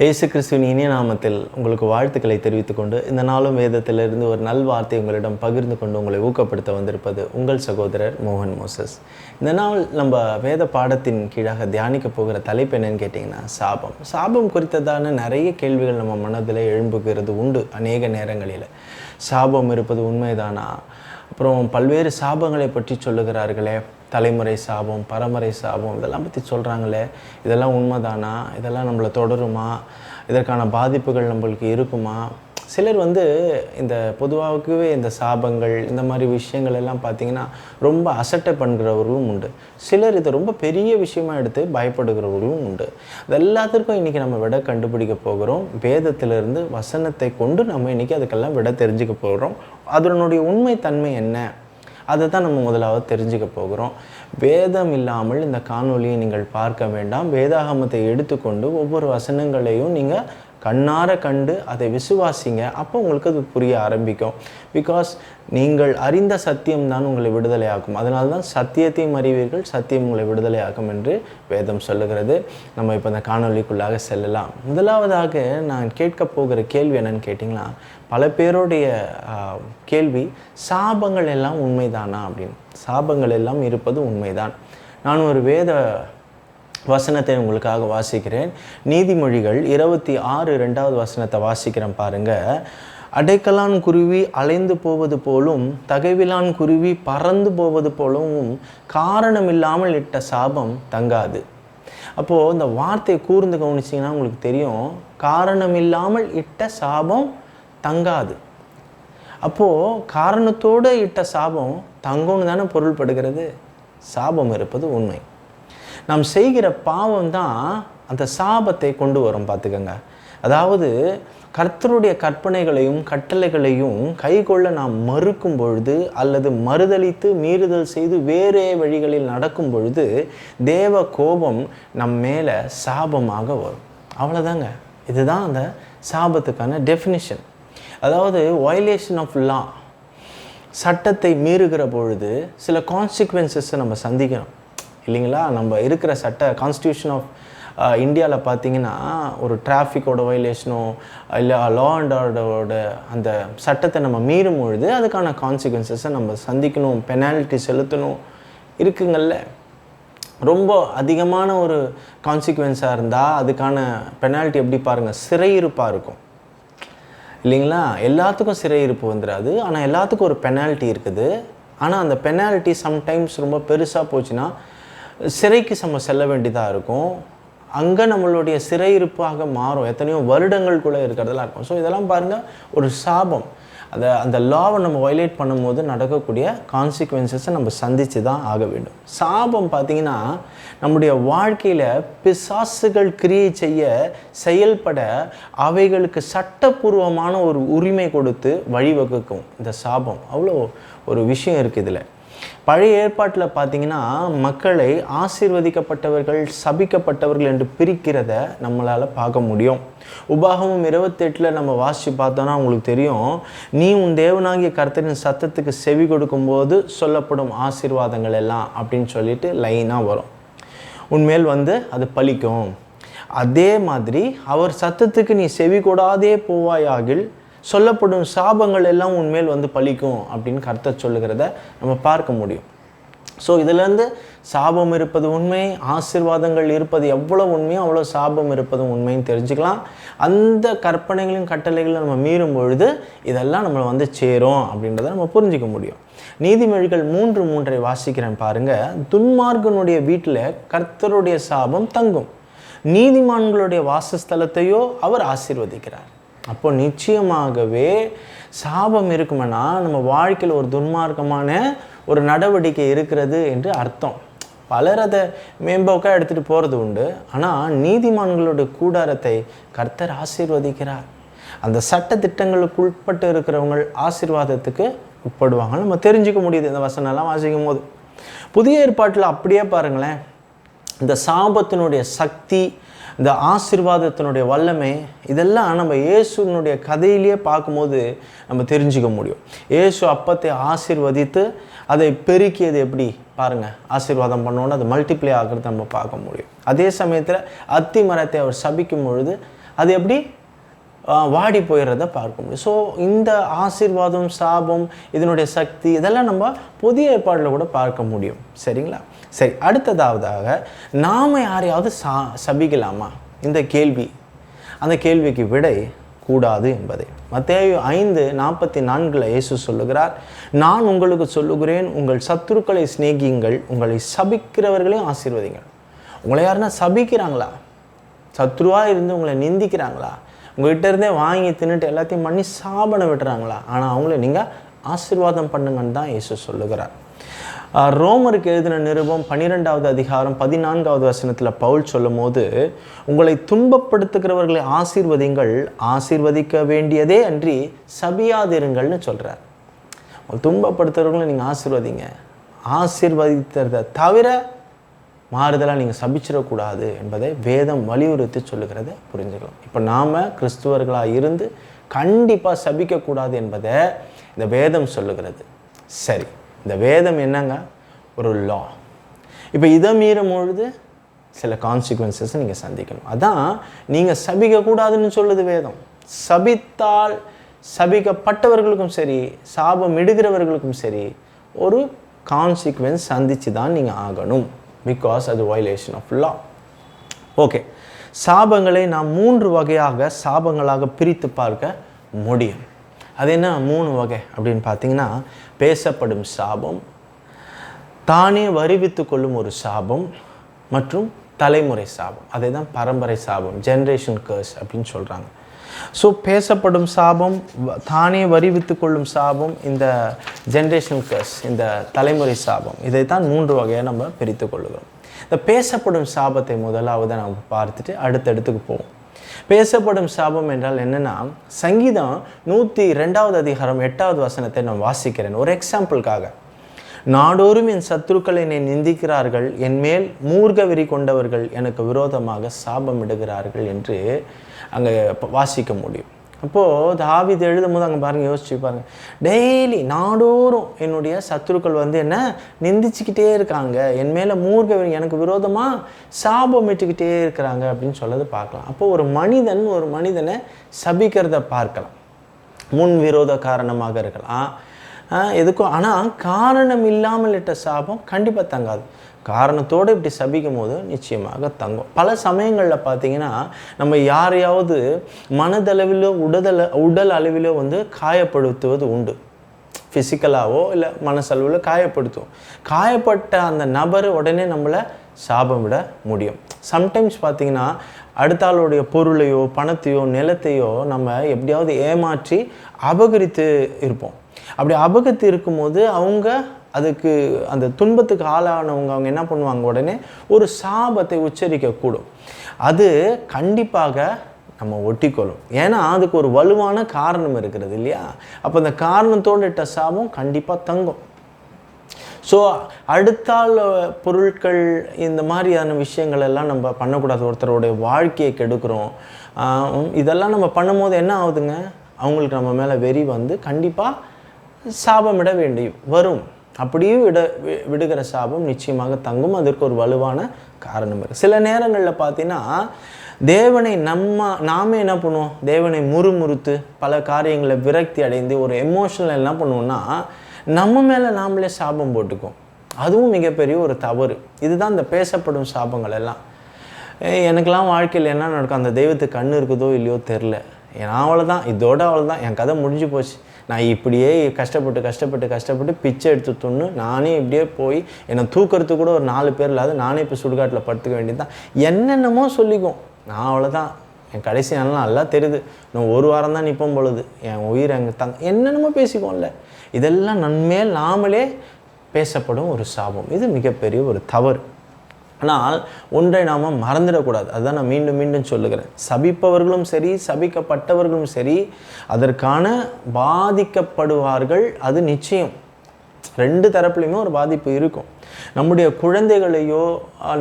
இயேசு கிறிஸ்துவின் இனிய நாமத்தில் உங்களுக்கு வாழ்த்துக்களை தெரிவித்துக்கொண்டு இந்த நாளும் வேதத்திலிருந்து ஒரு நல்வார்த்தை உங்களிடம் பகிர்ந்து கொண்டு உங்களை ஊக்கப்படுத்த வந்திருப்பது உங்கள் சகோதரர் மோகன் மோசஸ். இந்த நாள் நம்ம வேத பாடத்தின் கீழாக தியானிக்க போகிற தலைப்பு என்னன்னு கேட்டிங்கன்னா சாபம் குறித்ததான நிறைய கேள்விகள் நம்ம மனதில் எழும்புகிறது உண்டு. அநேக நேரங்களில் சாபம் இருப்பது உண்மைதானா, அப்புறம் பல்வேறு சாபங்களை பற்றி சொல்லுகிறார்களே, தலைமுறை சாபம், பரம்பரை சாபம், இதெல்லாம் பற்றி சொல்கிறாங்களே, இதெல்லாம் உண்மைதானா, இதெல்லாம் நம்மளை தொடருமா, இதற்கான பாதிப்புகள் நம்மளுக்கு இருக்குமா? சிலர் இந்த பொதுவாகவே இந்த சாபங்கள் இந்த மாதிரி விஷயங்கள் எல்லாம் பார்த்திங்கன்னா ரொம்ப அசட்டை பண்ணுறவர்களும் உண்டு. சிலர் இதை ரொம்ப பெரிய விஷயமாக எடுத்து பயப்படுகிறவர்களும் உண்டு. அது எல்லாத்திற்கும் இன்றைக்கி நம்ம விட கண்டுபிடிக்க போகிறோம். வேதத்திலிருந்து வசனத்தை கொண்டு நம்ம இன்றைக்கி அதுக்கெல்லாம் விட தெரிஞ்சுக்க போகிறோம். அதனுடைய உண்மைத்தன்மை என்ன, அதை தான் நம்ம முதலாவது தெரிஞ்சுக்க போகிறோம். வேதம் இல்லாமல் இந்த காணொலியை நீங்கள் பார்க்க வேண்டாம். வேதாகமத்தை எடுத்துக்கொண்டு ஒவ்வொரு வசனங்களையும் நீங்கள் கண்ணார கண்டு அதை விசுவாசிங்க. அப்போ உங்களுக்கு அது புரிய ஆரம்பிக்கும். பிகாஸ் நீங்கள் அறிந்த சத்தியம் தான் உங்களை விடுதலையாக்கும். அதனால தான் சத்தியத்தையும் அறிவீர்கள், சத்தியம் உங்களை விடுதலையாக்கும் என்று வேதம் சொல்லுகிறது. நம்ம இப்போ இந்த காணொலிக்குள்ளாக செல்லலாம். முதலாவதாக நான் கேட்க போகிற கேள்வி என்னன்னு கேட்டிங்கன்னா, பல பேருடைய கேள்வி, சாபங்கள் எல்லாம் உண்மைதானா அப்படின்னு. சாபங்கள் எல்லாம் இருப்பது உண்மைதான். நான் ஒரு வேத வசனத்தை உங்களுக்காக வாசிக்கிறேன். நீதிமொழிகள் 26:2 வசனத்தை வாசிக்கிறேன் பாருங்க. அடைக்கலான் குருவி அலைந்து போவது போலும், தகைவிலான் குருவி பறந்து போவது போலும் காரணமில்லாமல் இட்ட சாபம் தங்காது. அப்போது இந்த வார்த்தையை கூர்ந்து கவனிச்சிங்கன்னா உங்களுக்கு தெரியும், காரணமில்லாமல் இட்ட சாபம் தங்காது. அப்போது காரணத்தோடு இட்ட சாபம் தங்கும்னு தானே பொருள்படுகிறது. சாபம் இருப்பது உண்மை. நாம் செய்கிற பாவம் தான் அந்த சாபத்தை கொண்டு வரும். பார்த்துக்கங்க. அதாவது கர்த்தருடைய கற்பனைகளையும் கட்டளைகளையும் கைக்கொள்ள நாம் மறுக்கும் பொழுது, அல்லது மறுதலித்து மீறுதல் செய்து வேறே வழிகளில் நடக்கும் பொழுது தேவ கோபம் நம் மேலே சாபமாக வரும். அவ்வளோதாங்க. இதுதான் அந்த சாபத்துக்கான டெஃபினிஷன். அதாவது வயலேஷன் ஆஃப் லா, சட்டத்தை மீறுகிற பொழுது சில கான்சிக்வன்சஸை நம்ம சந்திக்கணும் இல்லைங்களா? நம்ம இருக்கிற கான்ஸ்டியூஷன் ஆஃப் இந்தியாவில் பார்த்திங்கன்னா, ஒரு டிராஃபிக்கோட வயலேஷனோ இல்லை லா அண்ட் ஆர்டரோட அந்த சட்டத்தை நம்ம மீறும் பொழுது அதுக்கான கான்சிக்வன்சஸை நம்ம சந்திக்கணும், பெனால்ட்டி செலுத்தணும் இருக்குங்கள்ல. ரொம்ப அதிகமான ஒரு கான்சிக்வன்ஸாக இருந்தால் அதுக்கான பெனால்ட்டி எப்படி பாருங்கள், சிறையிருப்பாக இருக்கும் இல்லைங்களா? எல்லாத்துக்கும் சிறையிருப்பு வந்துடாது, ஆனால் எல்லாத்துக்கும் ஒரு பெனால்ட்டி இருக்குது. ஆனால் அந்த பெனால்ட்டி சம்டைம்ஸ் ரொம்ப பெருசாக போச்சுன்னா சிறைக்கு நம்ம செல்ல வேண்டியதாக இருக்கும். அங்கே நம்மளுடைய சிறையிருப்பாக மாறும். எத்தனையோ வருடங்கள் கூட இருக்கிறதெல்லாம் இருக்கும். ஸோ இதெல்லாம் பாருங்கள், ஒரு சாபம். அந்த லாவை நம்ம வயலேட் பண்ணும்போது நடக்கக்கூடிய கான்சிக்வன்சஸை நம்ம சந்தித்து தான் ஆக வேண்டும். சாபம் பார்த்திங்கன்னா நம்முடைய வாழ்க்கையில் பிசாசுகள் கிரியை செயல்பட அவைகளுக்கு சட்டப்பூர்வமான ஒரு உரிமை கொடுத்து வழிவகுக்கும். இந்த சாபம் அவ்வளோ ஒரு விஷயம் இருக்குது இதில். பழைய ஏற்பாட்டில் பார்த்திங்கன்னா மக்களை ஆசீர்வதிக்கப்பட்டவர்கள் சபிக்கப்பட்டவர்கள் என்று பிரிக்கிறத நம்மளால் பார்க்க முடியும். உபாகமம் 28 நம்ம வாசித்து பார்த்தோன்னா உங்களுக்கு தெரியும், நீ உன் தேவனாகிய கர்த்தரின் சத்தத்துக்கு செவி கொடுக்கும்போது சொல்லப்படும் ஆசீர்வாதங்கள் எல்லாம் அப்படின்னு சொல்லிட்டு லைனாக வரும். உன்மேல் அது பலிக்கும். அதே மாதிரி அவர் சத்தத்துக்கு நீ செவி கொடாதே போவாயாகில் சொல்லப்படும் சாபங்கள் எல்லாம் உன்மேல் பலிக்கும் அப்படின்னு கர்த்தர் சொல்லுகிறத நம்ம பார்க்க முடியும். ஸோ இதிலேருந்து சாபம் இருப்பது உண்மை, ஆசீர்வாதங்கள் இருப்பது எவ்வளோ உண்மையோ அவ்வளோ சாபம் இருப்பதும் உண்மைன்னு தெரிஞ்சுக்கலாம். அந்த கற்பனைகளையும் கட்டளைகளும் நம்ம மீறும் பொழுது இதெல்லாம் நம்மளை சேரும் அப்படின்றத நம்ம புரிஞ்சிக்க முடியும். நீதிமொழிகள் 3:3 வாசிக்கிறேன் பாருங்கள். துன்மார்கனுடைய வீட்டில் கர்த்தருடைய சாபம் தங்கும், நீதிமான்களுடைய வாசஸ்தலத்தையோ அவர் ஆசீர்வதிக்கிறார். அப்போ நிச்சயமாகவே சாபம் இருக்குமென்னா நம்ம வாழ்க்கையில் ஒரு துன்மார்க்கமான ஒரு நடவடிக்கை இருக்கிறது என்று அர்த்தம். பலர் அதை மேம்போக்காக எடுத்துகிட்டு போகிறது உண்டு. ஆனால் நீதிமான்களுடைய கூடாரத்தை கர்த்தர் ஆசீர்வதிக்கிறார். அந்த சட்ட திட்டங்களுக்கு உட்பட்டு இருக்கிறவங்க ஆசீர்வாதத்துக்கு உட்படுவாங்க. நம்ம தெரிஞ்சுக்க முடியுது இந்த வசனம்லாம் வாசிக்கும் போது. புதிய ஏற்பாட்டில் அப்படியே பாருங்களேன், இந்த சாபத்தினுடைய சக்தி, இந்த ஆசீர்வாதத்தினுடைய வல்லமை, இதெல்லாம் நம்ம இயேசுனுடைய கதையிலேயே பார்க்கும்போது நம்ம தெரிஞ்சுக்க முடியும். இயேசு அப்பத்தை ஆசீர்வதித்து அதை பெருக்கியது எப்படி பாருங்கள். ஆசீர்வாதம் பண்ணோன்னு அது மல்டிப்ளை ஆகிறது நம்ம பார்க்க முடியும். அதே சமயத்தில் அத்தி மரத்தை அவர் சபிக்கும் பொழுது அது எப்படி வாடி போயிடுறத பார்க்க முடியும். ஸோ இந்த ஆசீர்வாதம், சாபம், இதனுடைய சக்தி இதெல்லாம் நம்ம புதிய ஏற்பாடில் கூட பார்க்க முடியும். சரிங்களா? சரி, அடுத்ததாவதாக நாம் யாரையாவது சபிக்கலாமா? இந்த கேள்வி, அந்த கேள்விக்கு விடை கூடாது என்பதை மத்தேயு 5:44 இயேசு சொல்லுகிறார், நான் உங்களுக்கு சொல்லுகிறேன், உங்கள் சத்துருக்களை சிநேகியுங்கள், உங்களை சபிக்கிறவர்களையும் ஆசீர்வதிங்கள். உங்களை யாருன்னா சபிக்கிறாங்களா? சத்ருவாக இருந்து உங்களை நிந்திக்கிறாங்களா? உங்கள்கிட்ட இருந்தே வாங்கி தின்னுட்டு எல்லாத்தையும் பண்ணி சாபனை விட்டுறாங்களா? ஆனால் அவங்கள நீங்கள் ஆசீர்வாதம் பண்ணுங்கன்னு தான் இயேசு சொல்லுகிறார். ரோமருக்கு எழுதின நிருபம் 12வது அதிகாரம் 14வது வசனத்தில் பவுல் சொல்லும் போது, உங்களை துன்பப்படுத்துகிறவர்களை ஆசீர்வதிங்கள், ஆசீர்வதிக்க வேண்டியதே அன்றி சபியாதிருங்கள்னு சொல்கிறார். துன்பப்படுத்துகிறவர்களை நீங்கள் ஆசீர்வதிங்க, ஆசீர்வதிக்கிறத தவிர மாறுதலாக நீங்கள் சபிச்சிடக்கூடாது என்பதை வேதம் வலியுறுத்தி சொல்லுகிறத புரிஞ்சுக்கலாம். இப்போ நாம் கிறிஸ்துவர்களாக இருந்து கண்டிப்பாக சபிக்கக்கூடாது என்பதை இந்த வேதம் சொல்லுகிறது. சரி, இந்த வேதம் என்னங்க? ஒரு லா. இப்போ இதை மீறும் பொழுது சில கான்சிக்வன்சஸ் நீங்கள் சந்திக்கணும். அதான் நீங்கள் சபிக்கக்கூடாதுன்னு சொல்லுது வேதம். சபித்தால் சபிக்கப்பட்டவர்களுக்கும் சரி, சாபம் இடுகிறவர்களுக்கும் சரி, ஒரு கான்சிக்வன்ஸ் சந்தித்து தான் நீங்கள் ஆகணும். பிகாஸ் அது வயலேஷன் ஆஃப் லா. ஓகே, சாபங்களை நாம் 3 வகையாக சாபங்களாக பிரித்து பார்க்க முடியும். அது என்ன 3 வகை அப்படின்னு பார்த்தீங்கன்னா, பேசப்படும் சாபம், தானே வருவித்து கொள்ளும் ஒரு சாபம், மற்றும் தலைமுறை சாபம். அதை தான் பரம்பரை சாபம், ஜென்ரேஷன் கர்ஸ் அப்படின்னு சொல்கிறாங்க. ஸோ பேசப்படும் சாபம், தானே வருவித்து கொள்ளும் சாபம், இந்த ஜென்ரேஷன் கர்ஸ், இந்த தலைமுறை சாபம், இதை தான் 3 வகையாக நம்ம பிரித்து கொள்ளுகிறோம். இந்த பேசப்படும் சாபத்தை முதலாவது நம்ம பார்த்துட்டு அடுத்தடுத்துக்கு போவோம். பேசப்படும் சாபம் என்றால் என்னென்னா, சங்கீதம் 102வது அதிகாரம் 8வது வசனத்தை நான் வாசிக்கிறேன் ஒரு எக்ஸாம்பிளுக்காக. நாடோறும் என் சத்துருக்கள் என்னை நிந்திக்கிறார்கள், என் மேல் மூர்க்கவெறி கொண்டவர்கள் எனக்கு விரோதமாக சாபமிடுகிறார்கள் என்று அங்கே வாசிக்க முடியும். அப்போது தாவீது எழுதும் போது அங்கே பாருங்கள், யோசிச்சு பாருங்கள், டெய்லி நாடோறும் என்னுடைய சத்துருக்கள் என்ன நிந்திச்சுக்கிட்டே இருக்காங்க, என் மேலே மூர்க்கவெறி, எனக்கு விரோதமாக சாபமிட்டுக்கிட்டே இருக்கிறாங்க அப்படின்னு சொல்லது பார்க்கலாம். அப்போது ஒரு மனிதனை சபிக்கிறத பார்க்கலாம். முன் விரோத காரணமாக இருக்கலாம், எதுக்கும். ஆனால் காரணம் இல்லாமல் இட்ட சாபம் கண்டிப்பாக தங்காது. காரணத்தோடு இப்படி சபிக்கும் போது நிச்சயமாக தங்கும். பல சமயங்களில் பார்த்தீங்கன்னா, நம்ம யாரையாவது மனதளவிலோ உடல் அளவிலோ காயப்படுத்துவது உண்டு. ஃபிசிக்கலாகவோ இல்லை மனசளவில் காயப்படுத்துவோம். காயப்பட்ட அந்த நபர் உடனே நம்மளை சாபம் விட முடியும். சம்டைம்ஸ் பார்த்தீங்கன்னா, அடுத்த ஆளுடைய பொருளையோ பணத்தையோ நிலத்தையோ நம்ம எப்படியாவது ஏமாற்றி அபகரித்து இருப்போம். அப்படி அபகரித்து இருக்கும்போது அவங்க அதுக்கு அந்த துன்பத்துக்கு ஆளானவங்க அவங்க என்ன பண்ணுவாங்க, உடனே ஒரு சாபத்தை உச்சரிக்கக்கூடும். அது கண்டிப்பாக நம்ம ஒட்டிக்கொள்ளும். ஏன்னா அதுக்கு ஒரு வலுவான காரணம் இருக்கிறது இல்லையா? அப்போ அந்த காரணத்தோடு இட்ட சாபம் கண்டிப்பாக தங்கும். ஸோ அடுத்தாள் பொருட்கள் இந்த மாதிரியான விஷயங்கள் எல்லாம் நம்ம பண்ணக்கூடாது. ஒருத்தருடைய வாழ்க்கையை கெடுக்கிறோம், இதெல்லாம் நம்ம பண்ணும்போது என்ன ஆகுதுங்க, அவங்களுக்கு நம்ம மேலே வெறி கண்டிப்பாக சாபமிட வேண்டி வரும். அப்படியே விடுகிற சாபம் நிச்சயமாக தங்கும். அதற்கு ஒரு வலுவான காரணம் இருக்குது. சில நேரங்களில் பார்த்தீங்கன்னா, தேவனை நாமே என்ன பண்ணுவோம், தேவனை முறுமுறுத்து பல காரியங்களை விரக்தி அடைந்து ஒரு எமோஷனல் என்ன பண்ணுவோம்னா, நம்ம மேலே நாமளே சாபம் போட்டுக்கும். அதுவும் மிகப்பெரிய ஒரு தவறு. இதுதான் இந்த பேசப்படும் சாபங்கள் எல்லாம். எனக்கெல்லாம் வாழ்க்கையில் என்ன நடக்கும், அந்த தெய்வத்துக்கு கண்ணு இருக்குதோ இல்லையோ தெரில, நான் அவ்வளோதான், இதோட அவ்வளோதான், என் கதை முடிஞ்சு போச்சு, நான் இப்படியே கஷ்டப்பட்டு பிச்சை எடுத்து துண்ணு நானே இப்படியே போய் என்னை தூக்கிறதுக்கு கூட ஒரு 4 பேர் இல்லாத நானே இப்போ சுடுகாட்டில் படுத்துக்க வேண்டியது தான், என்னென்னமோ சொல்லிக்கும். நான் அவ்வளோதான், என் கடைசி நாள்லாம் நல்லா தெரியுது, நான் 1 வாரம் தான் நிற்போம் பொழுது, என் உயிர் அங்கே என்னென்னமோ பேசிக்குவோம்ல. இதெல்லாம் நன்மேல் நாமளே பேசப்படும் ஒரு சாபம். இது மிகப்பெரிய ஒரு தவறு. ஆனால் ஒன்றை நாம் மறந்துடக்கூடாது. அதுதான் நான் மீண்டும் மீண்டும் சொல்லுகிறேன். சபிப்பவர்களும் சரி, சபிக்கப்பட்டவர்களும் சரி, அதற்கான பாதிக்கப்படுவார்கள். அது நிச்சயம். 2 தரப்புலையுமே ஒரு பாதிப்பு இருக்கும். நம்முடைய குழந்தைகளையோ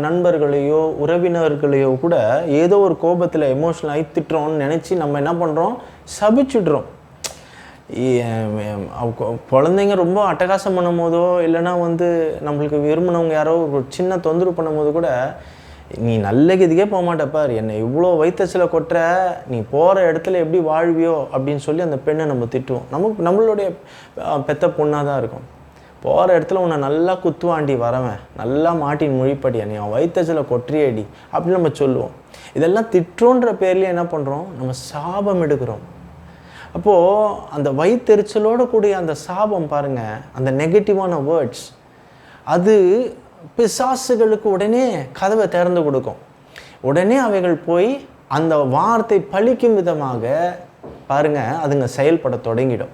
நண்பர்களையோ உறவினர்களையோ கூட ஏதோ ஒரு கோபத்தில் எமோஷனல் ஆகி திட்டுறோம்னு நினச்சி நம்ம என்ன பண்ணுறோம், சபிச்சுடுறோம். குழந்தைங்க ரொம்ப அட்டகாசம் பண்ணும் போதோ இல்லைனா நம்மளுக்கு விரும்பினவங்க யாரோ ஒரு சின்ன தொந்தரவு பண்ணும் போது கூட நீ நல்ல கதிக்கே போக மாட்டப்பார், என்னை இவ்வளோ வயிற்றச்சில் கொட்டுற, நீ போகிற இடத்துல எப்படி வாழ்வியோ அப்படின்னு சொல்லி அந்த பெண்ணை நம்ம திட்டுவோம். நம்மளுடைய பெத்த பொண்ணாக தான் இருக்கும். போகிற இடத்துல உன்னை நல்லா குத்துவாண்டி வரவன், நல்லா மாட்டின் மொழிப்படியா, நீ அவன் வயிற்றச்சில் கொட்டுறியடி அப்படின்னு நம்ம சொல்லுவோம். இதெல்லாம் திட்டுன்ற பேர்லேயே என்ன பண்ணுறோம், நம்ம சாபம் எடுக்கிறோம். அப்போது அந்த வயிற்றெரிச்சலோடு கூடிய அந்த சாபம் பாருங்கள், அந்த நெகட்டிவான வேர்ட்ஸ், அது பிசாசுகளுக்கு உடனே கதவை திறந்து கொடுக்கும். உடனே அவைகள் போய் அந்த வார்த்தை பழிக்கும் விதமாக பாருங்கள் அதுங்க செயல்பட தொடங்கிடும்.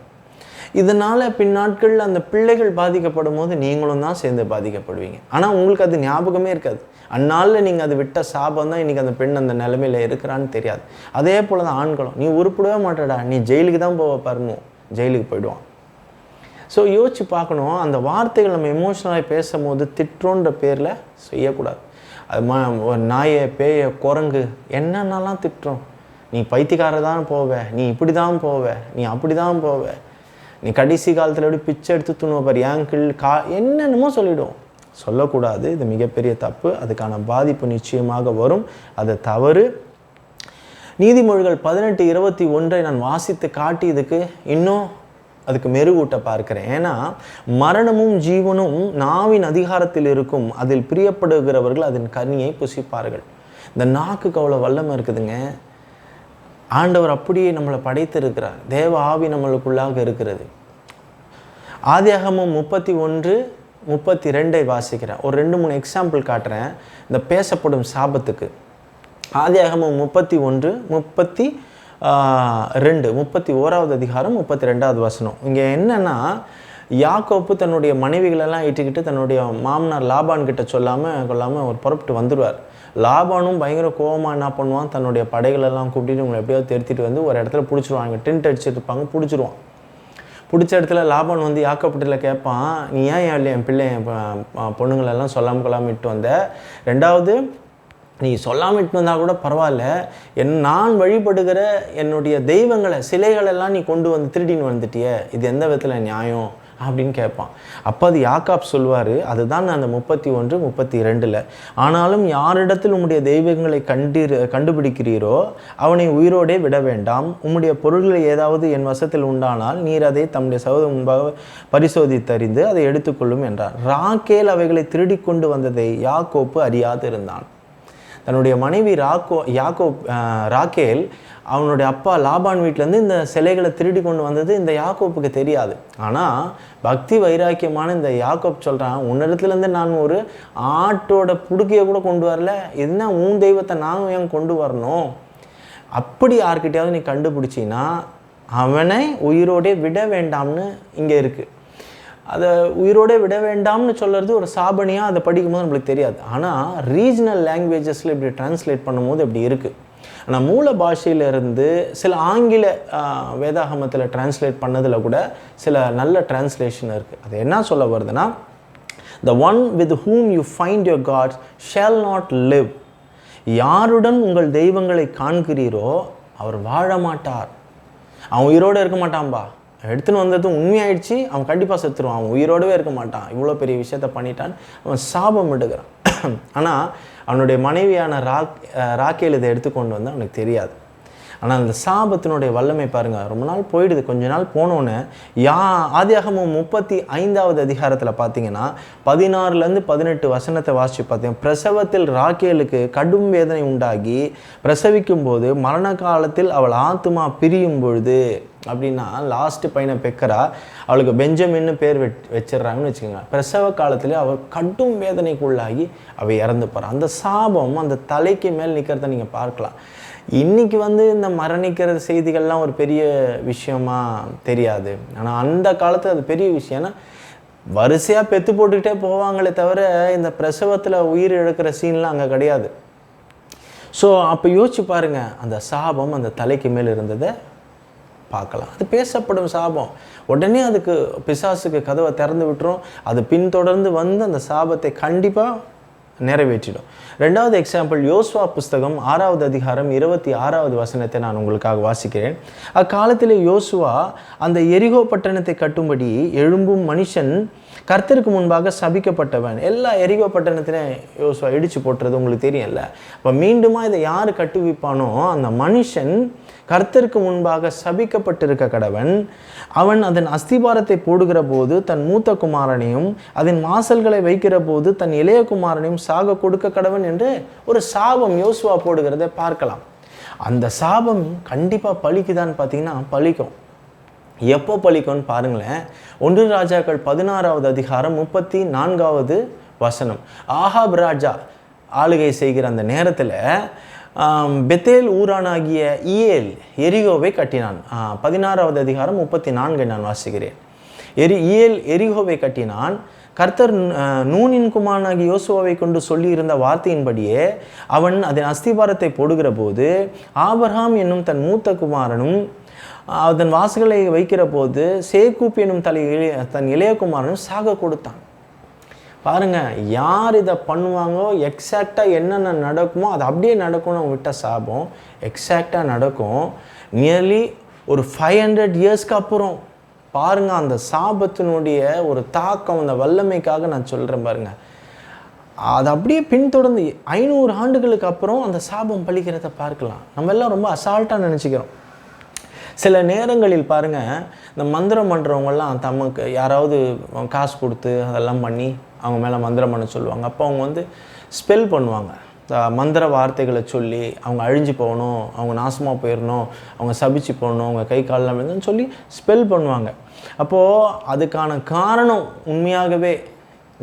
இதனால் பின்னாட்களில் அந்த பிள்ளைகள் பாதிக்கப்படும் போது நீங்களும் தான் சேர்ந்து பாதிக்கப்படுவீங்க. ஆனால் உங்களுக்கு அது ஞாபகமே இருக்காது. அந்நாளில் நீங்கள் அது விட்ட சாபம் தான் இன்றைக்கி அந்த பெண் அந்த நிலைமையில் இருக்கிறான்னு தெரியாது. அதே போல் தான் ஆண்களும், நீ உருப்படவே மாட்டடா, நீ ஜெயிலுக்கு தான் போவ பாருங்க, ஜெயிலுக்கு போயிடுவான். ஸோ யோசிச்சு பார்க்கணும், அந்த வார்த்தைகள் நம்ம எமோஷ்னலாக பேசும்போது திட்டுன்ற பேரில் செய்யக்கூடாது. அது ஒரு நாயை, பேயை, குரங்கு என்னென்னலாம் திட்டுறோம். நீ பைத்தியக்கார தான் போவ, நீ இப்படி தான் போவ, நீ அப்படி தான் போவ, நீ கடைசி காலத்தில் எப்படி பிச்சை எடுத்து துணுவார், ஏங்கிள் என்னென்னமோ சொல்லிவிடுவோம். சொல்லக்கூடாது, இது மிகப்பெரிய தப்பு. அதுக்கான பாதிப்பு நிச்சயமாக வரும், அது தவறு. நீதிமொழிகள் 18:21 நான் வாசித்து காட்டி இதுக்கு இன்னும் அதுக்கு மெருகூட்ட பார்க்கிறேன். ஏன்னா மரணமும் ஜீவனும் நாவின் அதிகாரத்தில் இருக்கும், அதில் பிரியப்படுகிறவர்கள் அதன் கனியை புசிப்பார்கள். இந்த நாக்குக்கு அவ்வளோ வல்லமை இருக்குதுங்க. ஆண்டவர் அப்படியே நம்மளை படைத்திருக்கிறார், தேவ ஆவி நம்மளுக்குள்ளாக இருக்கிறது. ஆதியாகமம் 31:32 வாசிக்கிறேன். ஒரு 2-3 எக்ஸாம்பிள் காட்டுறேன் இந்த பேசப்படும் சாபத்துக்கு. ஆதியாகமம் 31:32 31வது அதிகாரம் 32வது வசனம். இங்கே என்னன்னா, யாக்கோப்பு தன்னுடைய மனைவிகளெல்லாம் இட்டுக்கிட்டு தன்னுடைய மாமனார் லாபான் கிட்ட கொள்ளாமல் ஒரு புறப்பட்டு வந்துடுவார். லாபானும் பயங்கர கோபமாக என்ன பண்ணுவான், தன்னுடைய படைகளெல்லாம் கூப்பிட்டு உங்களை எப்படியாவது தெரித்திட்டு வந்து ஒரு இடத்துல பிடிச்சிருவாங்க. டென்ட் அடிச்சுட்டு இருப்பாங்க, பிடிச்சிருவான். பிடிச்ச இடத்துல லாபான் வந்து யாக்கோப்பிட்டில் கேட்பான், நீ ஏன் என் பிள்ளை பொண்ணுங்களெல்லாம் சொல்லாமல் கொள்ளாமல் இட்டு வந்த, ரெண்டாவது நீ சொல்லாமல் இட்டு வந்தால் கூட பரவாயில்ல, நான் வழிபடுகிற என்னுடைய தெய்வங்களை சிலைகளெல்லாம் நீ கொண்டு வந்து திருடின்னு வந்துட்டிய, இது எந்த விதத்தில் நியாயம் அப்படின்னு கேட்பான். அப்போ அது யாக்காப் சொல்வார், அதுதான் அந்த 31:32 ஆனாலும் யாரிடத்தில் உம்முடைய தெய்வங்களை கண்டுபிடிக்கிறீரோ அவனை உயிரோடே விட வேண்டாம். உம்முடைய பொருள்களை ஏதாவது என் வசத்தில் உண்டானால் நீர் அதை தம்முடைய சகோதரர் முன்பாக பரிசோதித்தறிந்து அதை எடுத்துக்கொள்ளும் என்றார். ராக்கேல் அவைகளை திருடி கொண்டு வந்ததை யாக்கோப்பு அறியாது இருந்தான். தன்னுடைய மனைவி ராக்கேல் அவனுடைய அப்பா லாபான் வீட்டிலேருந்து இந்த சிலைகளை திருடி கொண்டு வந்தது இந்த யாக்கோப்புக்கு தெரியாது. ஆனால் பக்தி வைராக்கியமான இந்த யாக்கோப் சொல்கிறான், உன்னிடத்துலேருந்து நான் ஒரு ஆட்டோட புடுக்கையை கூட கொண்டு வரல, என்ன உன் தெய்வத்தை நானும் ஏன் கொண்டு வரணும்? அப்படி யார்கிட்டையாவது நீ கண்டுபிடிச்சின்னா அவனை உயிரோடே விட வேண்டாம்னு இங்கே இருக்குது. அதை உயிரோடு விட வேண்டாம்னு சொல்கிறது ஒரு சாபனியாக அதை படிக்கும்போது நம்மளுக்கு தெரியாது. ஆனால் ரீஜனல் லாங்குவேஜஸில் இப்படி டிரான்ஸ்லேட் பண்ணும்போது இப்படி இருக்குது. ஆனால் மூல பாஷையிலிருந்து சில ஆங்கில வேதாகமத்தில் டிரான்ஸ்லேட் பண்ணதில் கூட சில நல்ல டிரான்ஸ்லேஷன் இருக்குது. அது என்ன சொல்ல வருதுன்னா, the one with whom you find your gods shall not live. யாருடன் உங்கள் தெய்வங்களை காண்கிறீரோ அவர் வாழ மாட்டார். அவன் உயிரோடு இருக்க மாட்டான்பா, எடுத்துன்னு வந்தது உண்மையாயிடுச்சு, அவன் கண்டிப்பாக செத்துருவான், அவன் உயிரோடவே இருக்க மாட்டான், இவ்வளோ பெரிய விஷயத்த பண்ணிட்டான், அவன் சாபம் எடுக்கிறான். ஆனால் அவனுடைய மனைவியான ராக்கேல் இதை எடுத்துக்கொண்டு வந்து அவனுக்கு தெரியாது. ஆனால் அந்த சாபத்தினுடைய வல்லமை பாருங்கள், ரொம்ப நாள் போயிடுது. கொஞ்ச நாள் போனோன்னே ஆதியாகமம் 35வது அதிகாரத்தில் பார்த்தீங்கன்னா 16-18 வசனத்தை வாசித்து பார்த்தீங்கன்னா, பிரசவத்தில் ராக்கேலுக்கு கடும் வேதனை உண்டாகி பிரசவிக்கும் போது மரண காலத்தில் அவள் ஆத்துமா பிரியும் பொழுது, அப்படின்னா லாஸ்ட்டு பையனை பெக்கரா அவளுக்கு பெஞ்சமின்னு பேர் வச்சிடுறாங்கன்னு வச்சுக்கோங்க. பிரசவ காலத்தில் அவள் கடும் வேதனைக்குள்ளாகி அவள் இறந்து போகிறான். அந்த சாபம் அந்த தலைக்கு மேல் நிற்கிறத நீங்கள் பார்க்கலாம். இன்றைக்கி இந்த மரணிக்கிற செய்திகள்லாம் ஒரு பெரிய விஷயமா தெரியாது. ஆனால் அந்த காலத்தில் அது பெரிய விஷயம். ஏன்னா வரிசையாக பெற்று போட்டுக்கிட்டே போவாங்களே தவிர இந்த பிரசவத்தில் உயிர் இழக்கிற சீன்லாம் அங்கே கிடையாது. ஸோ அப்போ யோசிச்சு பாருங்கள், அந்த சாபம் அந்த தலைக்கு மேல் இருந்ததை பார்க்கலாம். அது பேசப்படும் சாபம், உடனே அதுக்கு பிசாசுக்கு கதவை திறந்து விட்டுரும். அது பின்தொடர்ந்து அந்த சாபத்தை கண்டிப்பாக நிறைவேற்றிடும். ரெண்டாவது எக்ஸாம்பிள் யோசுவா புஸ்தகம் 6வது அதிகாரம் 26வது வசனத்தை நான் உங்களுக்காக வாசிக்கிறேன். அக்காலத்தில் யோசுவா அந்த எரிகோ பட்டணத்தை கட்டும்படி எழும்பும் மனுஷன் கர்த்தருக்கு முன்பாக சபிக்கப்பட்டவன். எல்லா எரிகோ பட்டணத்திலையும் யோசுவா இடித்து போட்டுறது உங்களுக்கு தெரியும்ல. அப்போ மீண்டுமா இதை யார் கட்டுவிப்பானோ அந்த மனுஷன் கர்த்தருக்கு முன்பாக சபிக்கப்பட்டிருக்க கடவன். அவன் அதன் அஸ்திபாரத்தை போடுகிற போது தன் மூத்த குமாரனையும் அதன் வாசல்களை வைக்கிற போது தன் இளைய குமாரனையும் சாக கொடுக்க கடவன் என்று ஒரு சாபம் யோசுவா போடுகிறத பார்க்கலாம். அந்த சாபம் கண்டிப்பாக பலிக்குதான்னு பார்த்தீங்கன்னா பலிக்கும். எப்போ பலிக்கும்னு பாருங்களேன். 1 ராஜாக்கள் 16வது அதிகாரம் 34வது வசனம். ஆகாப் ராஜா ஆளுகை செய்கிற அந்த நேரத்தில் பெத்தேல் ஊரானாகிய இயேல் எரிகோவை கட்டினான். 16வது அதிகாரம் 34 நான் வாசிக்கிறேன். இயேல் எரிகோவை கட்டினான். கர்த்தர் நூனின் குமாரனாகி யோசுவாவை கொண்டு சொல்லியிருந்த வார்த்தையின்படியே அவன் அதன் அஸ்திபாரத்தை போடுகிற போது ஆபிரகாம் என்னும் தன் மூத்த குமாரனும் அதன் வாசல்களை வைக்கிற போது சேக்கூப் என்னும் தன் இளைய குமாரனும் சாக கொடுத்தான். பாருங்க, யார் இதை பண்ணுவாங்கோ எக்ஸாக்டாக என்னென்ன நடக்குமோ அது அப்படியே நடக்கும்னு அவங்க விட்ட சாபம் எக்ஸாக்டாக நடக்கும். நியர்லி ஒரு 500 இயர்ஸ்க்கு அப்புறம் பாருங்க அந்த சாபத்தினுடைய ஒரு தாக்கம், அந்த வல்லமைக்காக நான் சொல்கிறேன் பாருங்க. அது அப்படியே பின்தொடர்ந்து 500 ஆண்டுகளுக்கு அப்புறம் அந்த சாபம் பலிக்கிறத பார்க்கலாம். நம்ம எல்லாம் ரொம்ப அசால்ட்டாக நினச்சிக்கிறோம். சில நேரங்களில் பாருங்கள், இந்த மந்திரம் பண்ணுறவங்கெல்லாம் தமக்கு யாராவது காசு கொடுத்து அதெல்லாம் பண்ணி அவங்க மேலே மந்திரம் பண்ண சொல்லுவாங்க. அப்போ அவங்க வந்து ஸ்பெல் பண்ணுவாங்க. மந்திர வார்த்தைகளை சொல்லி அவங்க அழிஞ்சு போகணும், அவங்க நாசமாக போயிடணும், அவங்க சபிச்சு போகணும், அவங்க கை காலெலாம் வேணும்னு சொல்லி ஸ்பெல் பண்ணுவாங்க. அப்போது அதுக்கான காரணம் உண்மையாகவே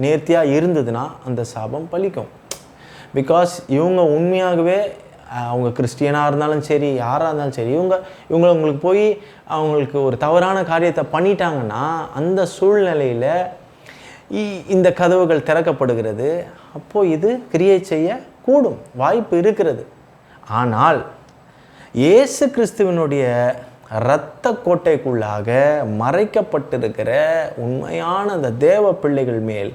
நேர்த்தியாக இருந்ததுன்னா அந்த சாபம் பலிக்கும். பிகாஸ் இவங்க உண்மையாகவே அவங்க கிறிஸ்டியனாக இருந்தாலும் சரி, யாராக இருந்தாலும் சரி, இவங்களுக்கு போய் அவங்களுக்கு ஒரு தவறான காரியத்தை பண்ணிட்டாங்கன்னா அந்த சூழ்நிலையில் இந்த கதவுகள் திறக்கப்படுகிறது. அப்போது இது கிரியை செய்ய கூடும், வாய்ப்பு இருக்கிறது. ஆனால் இயேசு கிறிஸ்துவனுடைய இரத்த கோட்டைக்குள்ளாக மறைக்கப்பட்டிருக்கிற உண்மையான அந்த தேவ பிள்ளைகள் மேல்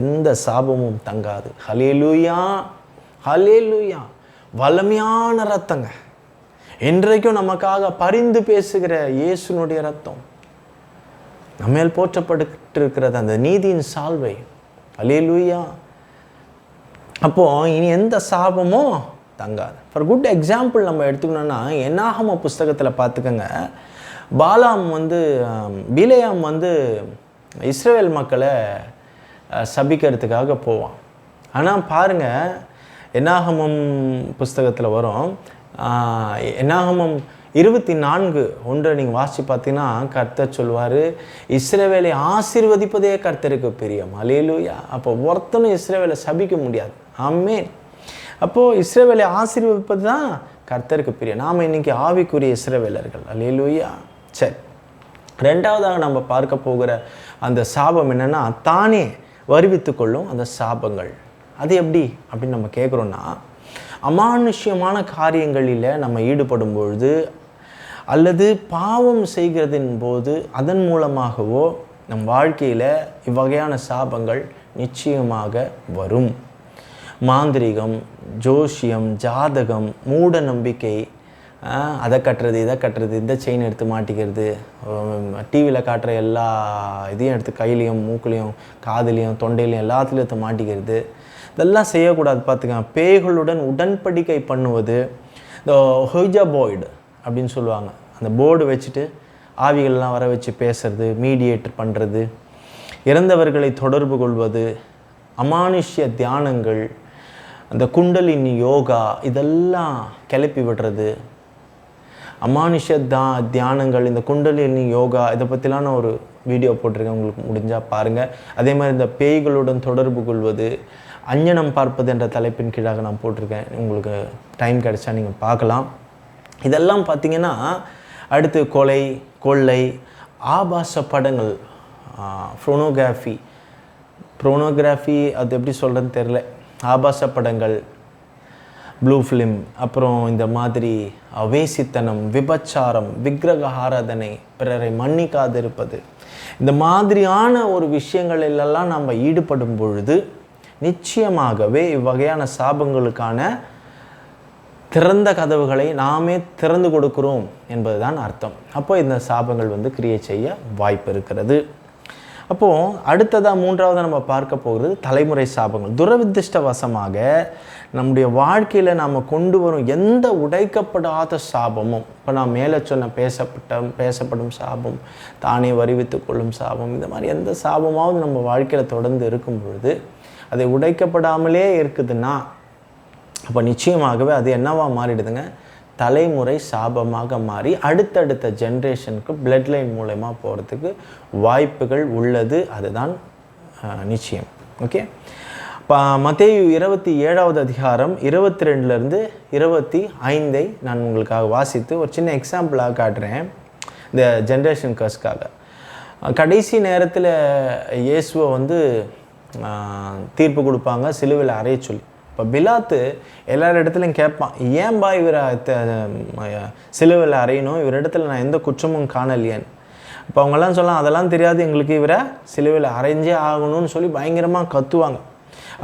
எந்த சாபமும் தங்காது. ஹல்லேலூயா, ஹல்லேலூயா. வல்லமையான இரத்தங்க, இன்றைக்கும் நமக்காக பரிந்து பேசுகிற இயேசுனுடைய இரத்தம், நம்மேல் போற்றப்பட்டிருக்கிறது அந்த நீதியின் சால்வை. ஹல்லேலூயா. அப்போது இனி எந்த சாபமும் தங்காது. ஃபார் குட் எக்ஸாம்பிள் நம்ம எடுத்துக்கணும்னா என்னாகம புஸ்தகத்தில் பார்த்துக்கோங்க. பிலேயாம் இஸ்ரவேல் மக்களை சபிக்கிறதுக்காக போவான். ஆனால் பாருங்கள், என்னாகமம் புஸ்தகத்தில் வரும். என்னாகமம் 24:1 நீங்கள் வாசித்து பார்த்தீங்கன்னா கர்த்தர் சொல்வார், இஸ்ரவேலை ஆசீர்வதிப்பதே கர்த்தருக்கு பிரியம். ஹல்லேலூயா. அப்போ ஒருத்தனும் இஸ்ரவேலை சபிக்க முடியாது. ஆமென். அப்போது இஸ்ரவேலை ஆசீர்வதிப்பது தான் கர்த்தருக்கு பிரியம். நாம் இன்றைக்கி ஆவிக்குரிய இஸ்ரவேலர்கள். ஹல்லேலூயா. சரி, ரெண்டாவதாக நம்ம பார்க்க போகிற அந்த சாபம் என்னென்னா, தானே வருவித்து கொள்ளும் அந்த சாபங்கள். அது எப்படி அப்படின்னு நம்ம கேட்குறோன்னா, அமானுஷ்யமான காரியங்களில் நம்ம ஈடுபடும் பொழுது அல்லது பாவம் செய்கிறதின் போது அதன் மூலமாகவோ நம் வாழ்க்கையில் இவ்வகையான சாபங்கள் நிச்சயமாக வரும். மாந்திரிகம், ஜோஷியம், ஜாதகம், மூட நம்பிக்கை, அதை கட்டுறது, இதை கட்டுறது, இந்த செயின் எடுத்து மாட்டிக்கிறது, டிவியில் காட்டுற எல்லா இதையும் எடுத்து கையிலையும் மூக்குலையும் காதுலையும் தொண்டையிலையும் எல்லாத்துலேயும் எடுத்து மாட்டிக்கிறது, இதெல்லாம் செய்யக்கூடாது. பார்த்துக்கங்க. பேய்களுடன் உடன்படிக்கை பண்ணுவது, இந்த ஹொய்ஜா போய்டு அப்படின்னு சொல்லுவாங்க. அந்த போர்டு வச்சுட்டு ஆவிகள்லாம் வர வச்சு பேசுறது, மீடியேட் பண்ணுறது, இறந்தவர்களை தொடர்பு கொள்வது, அமானுஷ்ய தியானங்கள், அந்த குண்டலினி யோகா, இதெல்லாம் கிளப்பி விடுறது. அமானுஷ்ய தியானங்கள், இந்த குண்டலினி யோகா, இதை பற்றிலாம் நான் ஒரு வீடியோ போட்டிருக்கேன், உங்களுக்கு முடிஞ்சால் பாருங்கள். அதே மாதிரி இந்த பேய்களுடன் தொடர்பு கொள்வது, அஞ்ஞனம் பார்ப்பது என்ற தலைப்பின் கீழாக நான் போட்டிருக்கேன். உங்களுக்கு டைம் கிடைச்சா நீங்கள் பார்க்கலாம். இதெல்லாம் பார்த்திங்கன்னா அடுத்து கொலை, கொள்ளை, ஆபாச படங்கள், ப்ரோனோகிராஃபி அது எப்படி சொல்கிறதுன்னு தெரில, ஆபாச படங்கள், ப்ளூ ஃபிலிம், அப்புறம் இந்த மாதிரி வேசித்தனம், விபச்சாரம், விக்கிரக ஆராதனை, பிறரை மன்னிக்காதிருப்பது, இந்த மாதிரியான ஒரு விஷயங்களிலெல்லாம் நம்ம ஈடுபடும் பொழுது நிச்சயமாகவே இவ்வகையான சாபங்களுக்கான திறந்த கதவுகளை நாமே திறந்து கொடுக்கிறோம் என்பதுதான் அர்த்தம். அப்போ இந்த சாபங்கள் வந்து கிரியேட் செய்ய வாய்ப்பு இருக்கிறது. அப்போது அடுத்ததாக மூன்றாவது நம்ம பார்க்க போகிறது தலைமுறை சாபங்கள். துரதிர்ஷ்டவசமாக நம்முடைய வாழ்க்கையில் நாம் கொண்டு வரும் எந்த உடைக்கப்படாத சாபமும், இப்போ நான் மேலே சொன்ன பேசப்படும் சாபம், தானே வருவித்து கொள்ளும் சாபம், இந்த மாதிரி எந்த சாபமாவது நம்ம வாழ்க்கையில் தொடர்ந்து இருக்கும் பொழுது அதை உடைக்கப்படாமலே இருக்குதுன்னா அப்போ நிச்சயமாகவே அது என்னவாக மாறிடுதுங்க, தலைமுறை சாபமாக மாறி அடுத்தடுத்த ஜென்ரேஷனுக்கு பிளட் லைன் மூலமாக போகிறதுக்கு வாய்ப்புகள் உள்ளது. அதுதான் நிச்சயம். ஓகே, இப்போ மத்தேயு 27வது அதிகாரம் 22லேருந்து 25 நான் உங்களுக்காக வாசித்து ஒரு சின்ன எக்ஸாம்பிளாக காட்டுறேன். இந்த ஜென்ரேஷன் கர்ஸ்க்காக கடைசி நேரத்தில் இயேசுவை வந்து தீர்ப்பு கொடுப்பாங்க, சிலுவையில் அறைய சொல்லி. இப்போ பிலாத்து எல்லார் இடத்துலையும் கேட்பான், ஏன்பா இவரை சிலுவையில் அறையணும், இவர் இடத்துல நான் எந்த குற்றமும் காணலையேன்னு. இப்போ அவங்கெல்லாம் சொல்லலாம், அதெல்லாம் தெரியாது எங்களுக்கு, இவரை சிலுவையில் அரைஞ்சே ஆகணும்னு சொல்லி பயங்கரமாக கத்துவாங்க.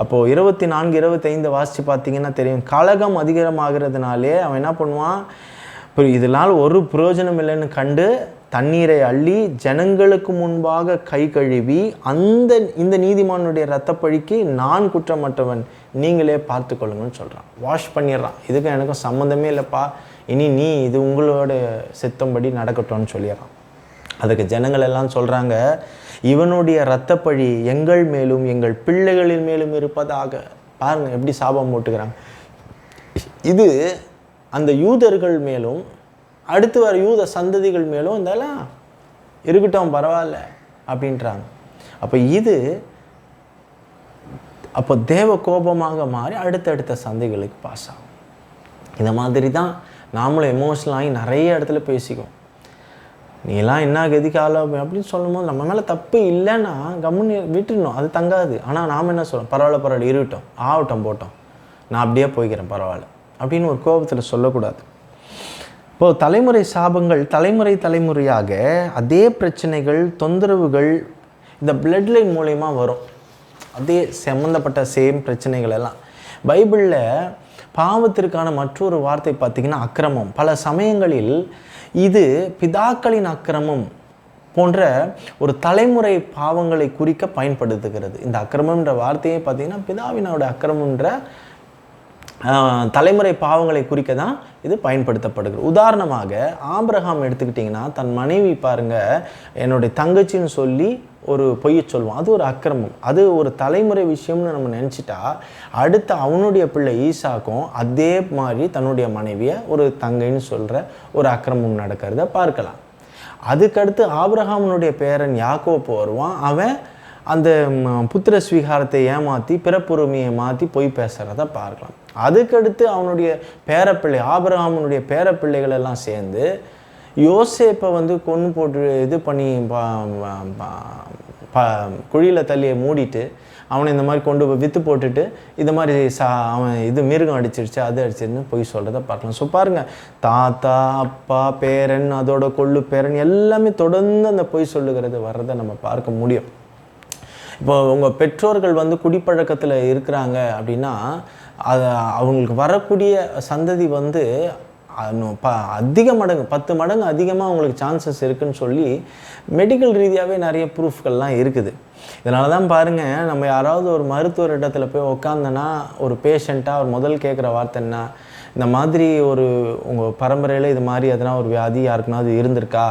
அப்போது 24, 25 வாசித்து பார்த்தீங்கன்னா தெரியும், கலகம் அதிகமாகிறதுனாலே அவன் என்ன பண்ணுவான், இப்போ இதனால் ஒரு பிரயோஜனம் இல்லைன்னு கண்டு தண்ணீரை அள்ளி ஜனங்களுக்கு முன்பாக கை கழுவி இந்த நீதிமானுடைய இரத்தப்பழிக்கு நான் குற்றமற்றவன், நீங்களே பார்த்து கொள்ளுங்கன்னு சொல்கிறான். வாஷ் பண்ணிடுறான், இதுக்கும் எனக்கும் சம்மந்தமே இல்லைப்பா, இனி இது உங்களோட சித்தம்படி நடக்கட்டும்னு சொல்லிடுறான். அதுக்கு ஜனங்கள் எல்லாம் சொல்கிறாங்க, இவனுடைய இரத்தப்பழி எங்கள் மேலும் எங்கள் பிள்ளைகளின் மேலும் இருப்பதாக. பாருங்கள் எப்படி சாபம் போட்டுக்கிறாங்க. இது அந்த யூதர்கள் மேலும் அடுத்து வர யூத சந்ததிகள் மேலும் இதெல்லாம் இருக்கட்டும் பரவாயில்ல அப்படின்றாங்க. அப்போ தேவ கோபமாக மாறி அடுத்தடுத்த சந்தைகளுக்கு பாஸ் ஆகும். இந்த மாதிரி தான் நாமளும் எமோஷனலாகி நிறைய இடத்துல பேசிக்குவோம். நீலாம் என்ன கதிக்கால அப்படின்னு சொல்லும்போது நம்ம மேலே தப்பு இல்லைன்னா கம்முன்னு விட்டுடணும், அது தங்காது. ஆனால் நாம் என்ன சொல்கிறோம், பரவாயில்ல இருக்கட்டும், ஆகட்டும் போட்டோம், நான் அப்படியே போய்க்கிறேன் பரவாயில்ல அப்படின்னு ஒரு கோபத்தில் சொல்லக்கூடாது. இப்போது தலைமுறை சாபங்கள் தலைமுறையாக அதே பிரச்சனைகள் தொந்தரவுகள் இந்த பிளட் லைன் மூலயமா வரும். அதே சம்மந்தப்பட்ட சேம் பிரச்சனைகள் எல்லாம். பைபிளில் பாவத்திற்கான மற்றொரு வார்த்தை பார்த்திங்கன்னா அக்கிரமம். பல சமயங்களில் இது பிதாக்களின் அக்கிரமம் போன்ற ஒரு தலைமுறை பாவங்களை குறிக்க பயன்படுத்துகிறது. இந்த அக்கிரமம்ன்ற வார்த்தையை பார்த்திங்கன்னா பிதாவினோட அக்கிரமன்ற தலைமுறை பாவங்களை குறிக்க தான் இது பயன்படுத்தப்படுகிறது. உதாரணமாக ஆபிரகாம் எடுத்துக்கிட்டிங்கன்னா தன் மனைவி பாருங்கள் என்னுடைய தங்கச்சின்னு சொல்லி ஒரு பொய்யை சொல்லுவான், அது ஒரு அக்கிரமம். அது ஒரு தலைமுறை விஷயம்னு நம்ம நினச்சிட்டா அடுத்த அவனுடைய பிள்ளை ஈசாக்கும் அதே மாதிரி தன்னுடைய மனைவியை ஒரு தங்கைன்னு சொல்கிற ஒரு அக்கிரமம் நடக்கிறத பார்க்கலாம். அதுக்கடுத்து ஆபிரகாமனுடைய பேரன் யாக்கோப்பு வருவான், அவன் அந்த புத்திர ஸ்வீகாரத்தை ஏமாற்றி பிறப்புரிமையை மாற்றி பொய் பேசுகிறத பார்க்கலாம். அதுக்கடுத்து அவனுடைய பேரப்பிள்ளை ஆபிரகாமனுடைய பேரப்பிள்ளைகள் எல்லாம் சேர்ந்து யோசேப்பை வந்து கொன்று போட்டு இது பண்ணி குழியில் தள்ளியை மூடிட்டு அவனை இந்த மாதிரி கொண்டு போய் விற்று போட்டுட்டு இது மாதிரி அவன் இது மிருகம் அடிச்சிருச்சு அது அடிச்சிருன்னு பொய் சொல்கிறத பார்க்கலாம். ஸோ பாருங்கள், தாத்தா அப்பா பேரன் அதோட கொள்ளு பேரன் எல்லாமே தொடர்ந்து அந்த பொய் சொல்லுகிறது வர்றதை நம்ம பார்க்க முடியும். இப்போ உங்கள் பெற்றோர்கள் வந்து குடிப்பழக்கத்தில் இருக்கிறாங்க அப்படின்னா அது அவங்களுக்கு வரக்கூடிய சந்ததி வந்து அதிக மடங்கு 10 மடங்கு அதிகமாக அவங்களுக்கு சான்சஸ் இருக்குதுன்னு சொல்லி மெடிக்கல் ரீதியாகவே நிறைய ப்ரூஃப்கள்லாம் இருக்குது. இதனால தான் பாருங்கள், நம்ம யாராவது ஒரு மருத்துவர் இடத்துல போய் உக்காந்தோன்னா ஒரு பேஷண்ட்டாக அவர் முதல் கேட்குற வார்த்தை என்ன, இந்த மாதிரி ஒரு உங்கள் பரம்பரையில் இது மாதிரி எதனா ஒரு வியாதி யாருக்குனாவது இருந்திருக்கா,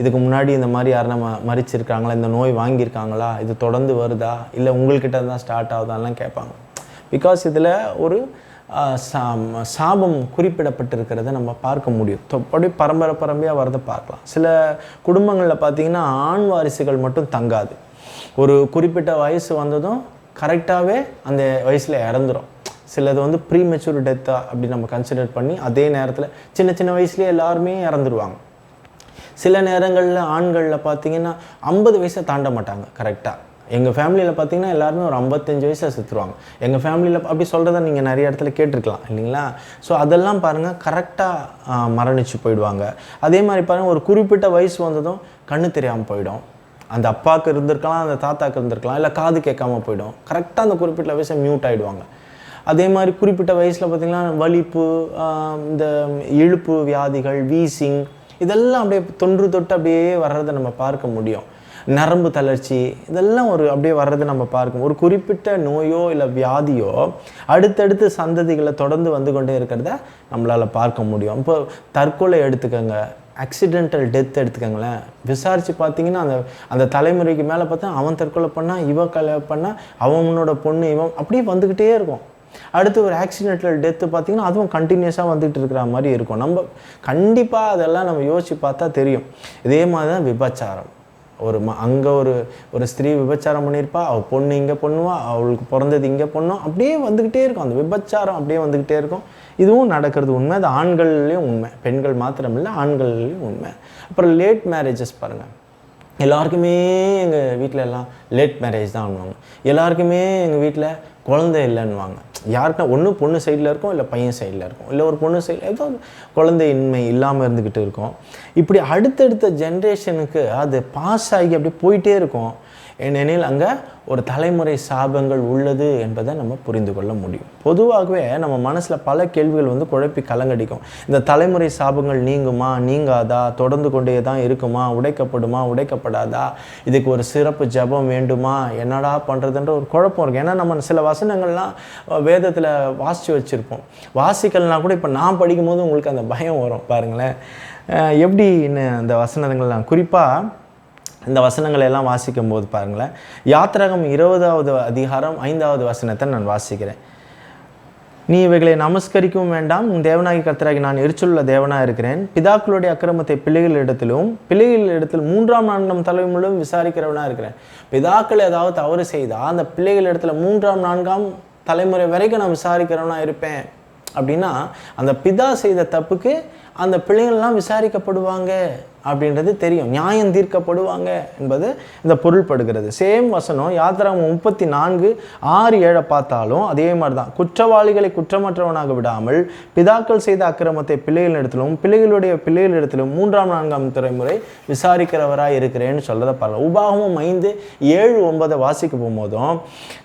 இதுக்கு முன்னாடி இந்த மாதிரி யாருன்னா மறிச்சிருக்காங்களா, இந்த நோய் வாங்கியிருக்காங்களா, இது தொடர்ந்து வருதா, இல்லை உங்கள்கிட்ட தான் ஸ்டார்ட் ஆகுதான்லாம் கேட்பாங்க. பிகாஸ் இதில் ஒரு சாபம் குறிப்பிடப்பட்டிருக்கிறத நம்ம பார்க்க முடியும். அப்படி பரம்பரையாக வரதை பார்க்கலாம். சில குடும்பங்களில் பார்த்திங்கன்னா ஆண் வாரிசுகள் மட்டும் தங்காது. ஒரு குறிப்பிட்ட வயசு வந்ததும் கரெக்டாகவே அந்த வயசில் இறந்துடும். சிலது வந்து ப்ரீமெச்சூர் டெத்தாக அப்படி நம்ம கன்சிடர் பண்ணி அதே நேரத்தில் சின்ன வயசுலேயே எல்லாருமே இறந்துருவாங்க. சில நேரங்களில் ஆண்களில் பார்த்திங்கன்னா 50 வயசை தாண்ட மாட்டாங்க கரெக்டாக. எங்கள் ஃபேமிலியில் பார்த்திங்கன்னா எல்லாருமே ஒரு 55 வயசில் செத்துருவாங்க. எங்கள் ஃபேமிலியில் அப்படி சொல்கிறத நீங்கள் நிறைய இடத்துல கேட்டிருக்கலாம் இல்லைங்களா. ஸோ அதெல்லாம் பாருங்கள் கரெக்டாக மரணித்து போயிடுவாங்க. அதே மாதிரி பாருங்கள் ஒரு குறிப்பிட்ட வயசு வந்ததும் கண்ணு தெரியாமல் போயிடும். அந்த அப்பாவுக்கு இருந்திருக்கலாம், அந்த தாத்தாவுக்கு இருந்திருக்கலாம், இல்லை காது கேட்காம போயிடும். கரெக்டாக அந்த குறிப்பிட்ட வயசை மியூட் ஆகிடுவாங்க. அதே மாதிரி குறிப்பிட்ட வயசில் பார்த்திங்கன்னா வலிப்பு, இந்த இழுப்பு வியாதிகள், வீசிங், இதெல்லாம் அப்படியே தொன்று தொட்டு அப்படியே வர்றதை நம்ம பார்க்க முடியும். நரம்பு தளர்ச்சி, இதெல்லாம் அப்படியே வர்றதை நம்ம பார்க்கணும். ஒரு குறிப்பிட்ட நோயோ இல்லை வியாதியோ அடுத்தடுத்து சந்ததிகளை தொடர்ந்து வந்து கொண்டே இருக்கிறத நம்மளால் பார்க்க முடியும். இப்போ தற்கொலை எடுத்துக்கோங்க, ஆக்சிடென்டல் டெத் எடுத்துக்கோங்களேன். விசாரித்து பார்த்தீங்கன்னா அந்த தலைமுறைக்கு மேலே பார்த்தா அவன் தற்கொலை பண்ணால், இவன் கல்யாணம் பண்ணால், அவனோட பொண்ணு இவன், அப்படியே வந்துக்கிட்டே இருக்கும். அடுத்து ஒரு ஆக்சிடென்டல் டெத்து பார்த்திங்கன்னா அதுவும் கண்டினியூஸாக வந்துட்டு இருக்கிற மாதிரி இருக்கும். நம்ம கண்டிப்பாக அதெல்லாம் நம்ம யோசித்து பார்த்தா தெரியும். இதே மாதிரி தான் விபச்சாரம். அங்கே ஒரு ஸ்திரீ விபச்சாரம் பண்ணியிருப்பா, அவள் பொண்ணு இங்கே பண்ணுவா, அவளுக்கு பிறந்தது இங்கே பொண்ணும், அப்படியே வந்துக்கிட்டே இருக்கும். அந்த விபச்சாரம் அப்படியே வந்துக்கிட்டே இருக்கும். இதுவும் நடக்கிறது உண்மை. அது ஆண்கள்லேயும் உண்மை, பெண்கள் மாத்திரம் இல்லை, ஆண்கள்லேயும் உண்மை. அப்புறம் லேட் மேரேஜஸ் பாருங்கள். எல்லாருக்குமே எங்கள் வீட்டில் எல்லாம் லேட் மேரேஜ் தான் பண்ணுவாங்க. எல்லாருக்குமே எங்கள் வீட்டில் குழந்தை இல்லைன்னுவாங்க. யாருக்குன்னா ஒன்று பொண்ணு சைடில் இருக்கும், இல்லை பையன் சைடில் இருக்கும், இல்லை ஒரு பொண்ணு சைடில் ஏதோ குழந்தையின்மை இல்லாமல் இருந்துக்கிட்டு இருக்கும். இப்படி அடுத்தடுத்த ஜென்ரேஷனுக்கு அது பாஸ் ஆகி அப்படி போயிட்டே இருக்கும். ஏனெனில் அங்கே ஒரு தலைமுறை சாபங்கள் உள்ளது என்பதை நம்ம புரிந்து கொள்ள முடியும். பொதுவாகவே நம்ம மனசில் பல கேள்விகள் குழப்பி கலங்கடிக்கும். இந்த தலைமுறை சாபங்கள் நீங்குமா, நீங்காதா, தொடர்ந்து கொண்டே தான் இருக்குமா, உடைக்கப்படுமா, உடைக்கப்படாதா, இதுக்கு ஒரு சிறப்பு ஜபம் வேண்டுமா, என்னடா பண்ணுறதுன்ற ஒரு குழப்பம் இருக்குது. ஏன்னா நம்ம சில வசனங்கள்லாம் வேதத்தில் வாசித்து வச்சுருப்போம். வாசிக்கல்னா கூட இப்போ நான் படிக்கும்போது உங்களுக்கு அந்த பயம் வரும். பாருங்களேன் எப்படி அந்த வசனங்கள்லாம், குறிப்பாக இந்த வசனங்களை எல்லாம் வாசிக்கும் போது பாருங்களேன். யாத்திராகமம் 20வது அதிகாரம் 5வது வசனத்தை நான் வாசிக்கிறேன். நீ இவைகளை நமஸ்கரிக்கவும் வேண்டாம், உன் தேவனாகி கர்த்தராகி நான் எரிச்சலுள்ள தேவனாக இருக்கிறேன். பிதாக்களுடைய அக்கிரமத்தை பிள்ளைகளிடத்திலும் பிள்ளைகளிடத்தில் 3ஆம் 4ஆம் தலைமுறையிலும் விசாரிக்கிறவனாக இருக்கிறேன். பிதாக்கள் ஏதாவது தவறு செய்தால் அந்த பிள்ளைகளிடத்தில் 3ஆம் 4ஆம் தலைமுறை வரைக்கும் நான் விசாரிக்கிறவனாக இருப்பேன். அப்படின்னா அந்த பிதா செய்த தப்புக்கு அந்த பிள்ளைகள்லாம் விசாரிக்கப்படுவாங்க அப்படின்றது தெரியும், நியாயம் தீர்க்கப்படுவாங்க என்பது இந்த பொருள்படுகிறது. சேம் வசனம் யாத்திராகமம் 34:6-7 பார்த்தாலும் அதே மாதிரி தான். குற்றவாளிகளை குற்றமற்றவனாக விடாமல் பிதாக்கள் செய்த அக்கிரமத்தை பிள்ளைகளிடத்திலும் பிள்ளைகளுடைய பிள்ளைகளிடத்திலும் 3ஆம் 4ஆம் தலைமுறை விசாரிக்கிறவராக இருக்கிறேன்னு சொல்கிறத பாருங்கள். உபாகமம் 5:7-9 வாசிக்க போகும்போதும்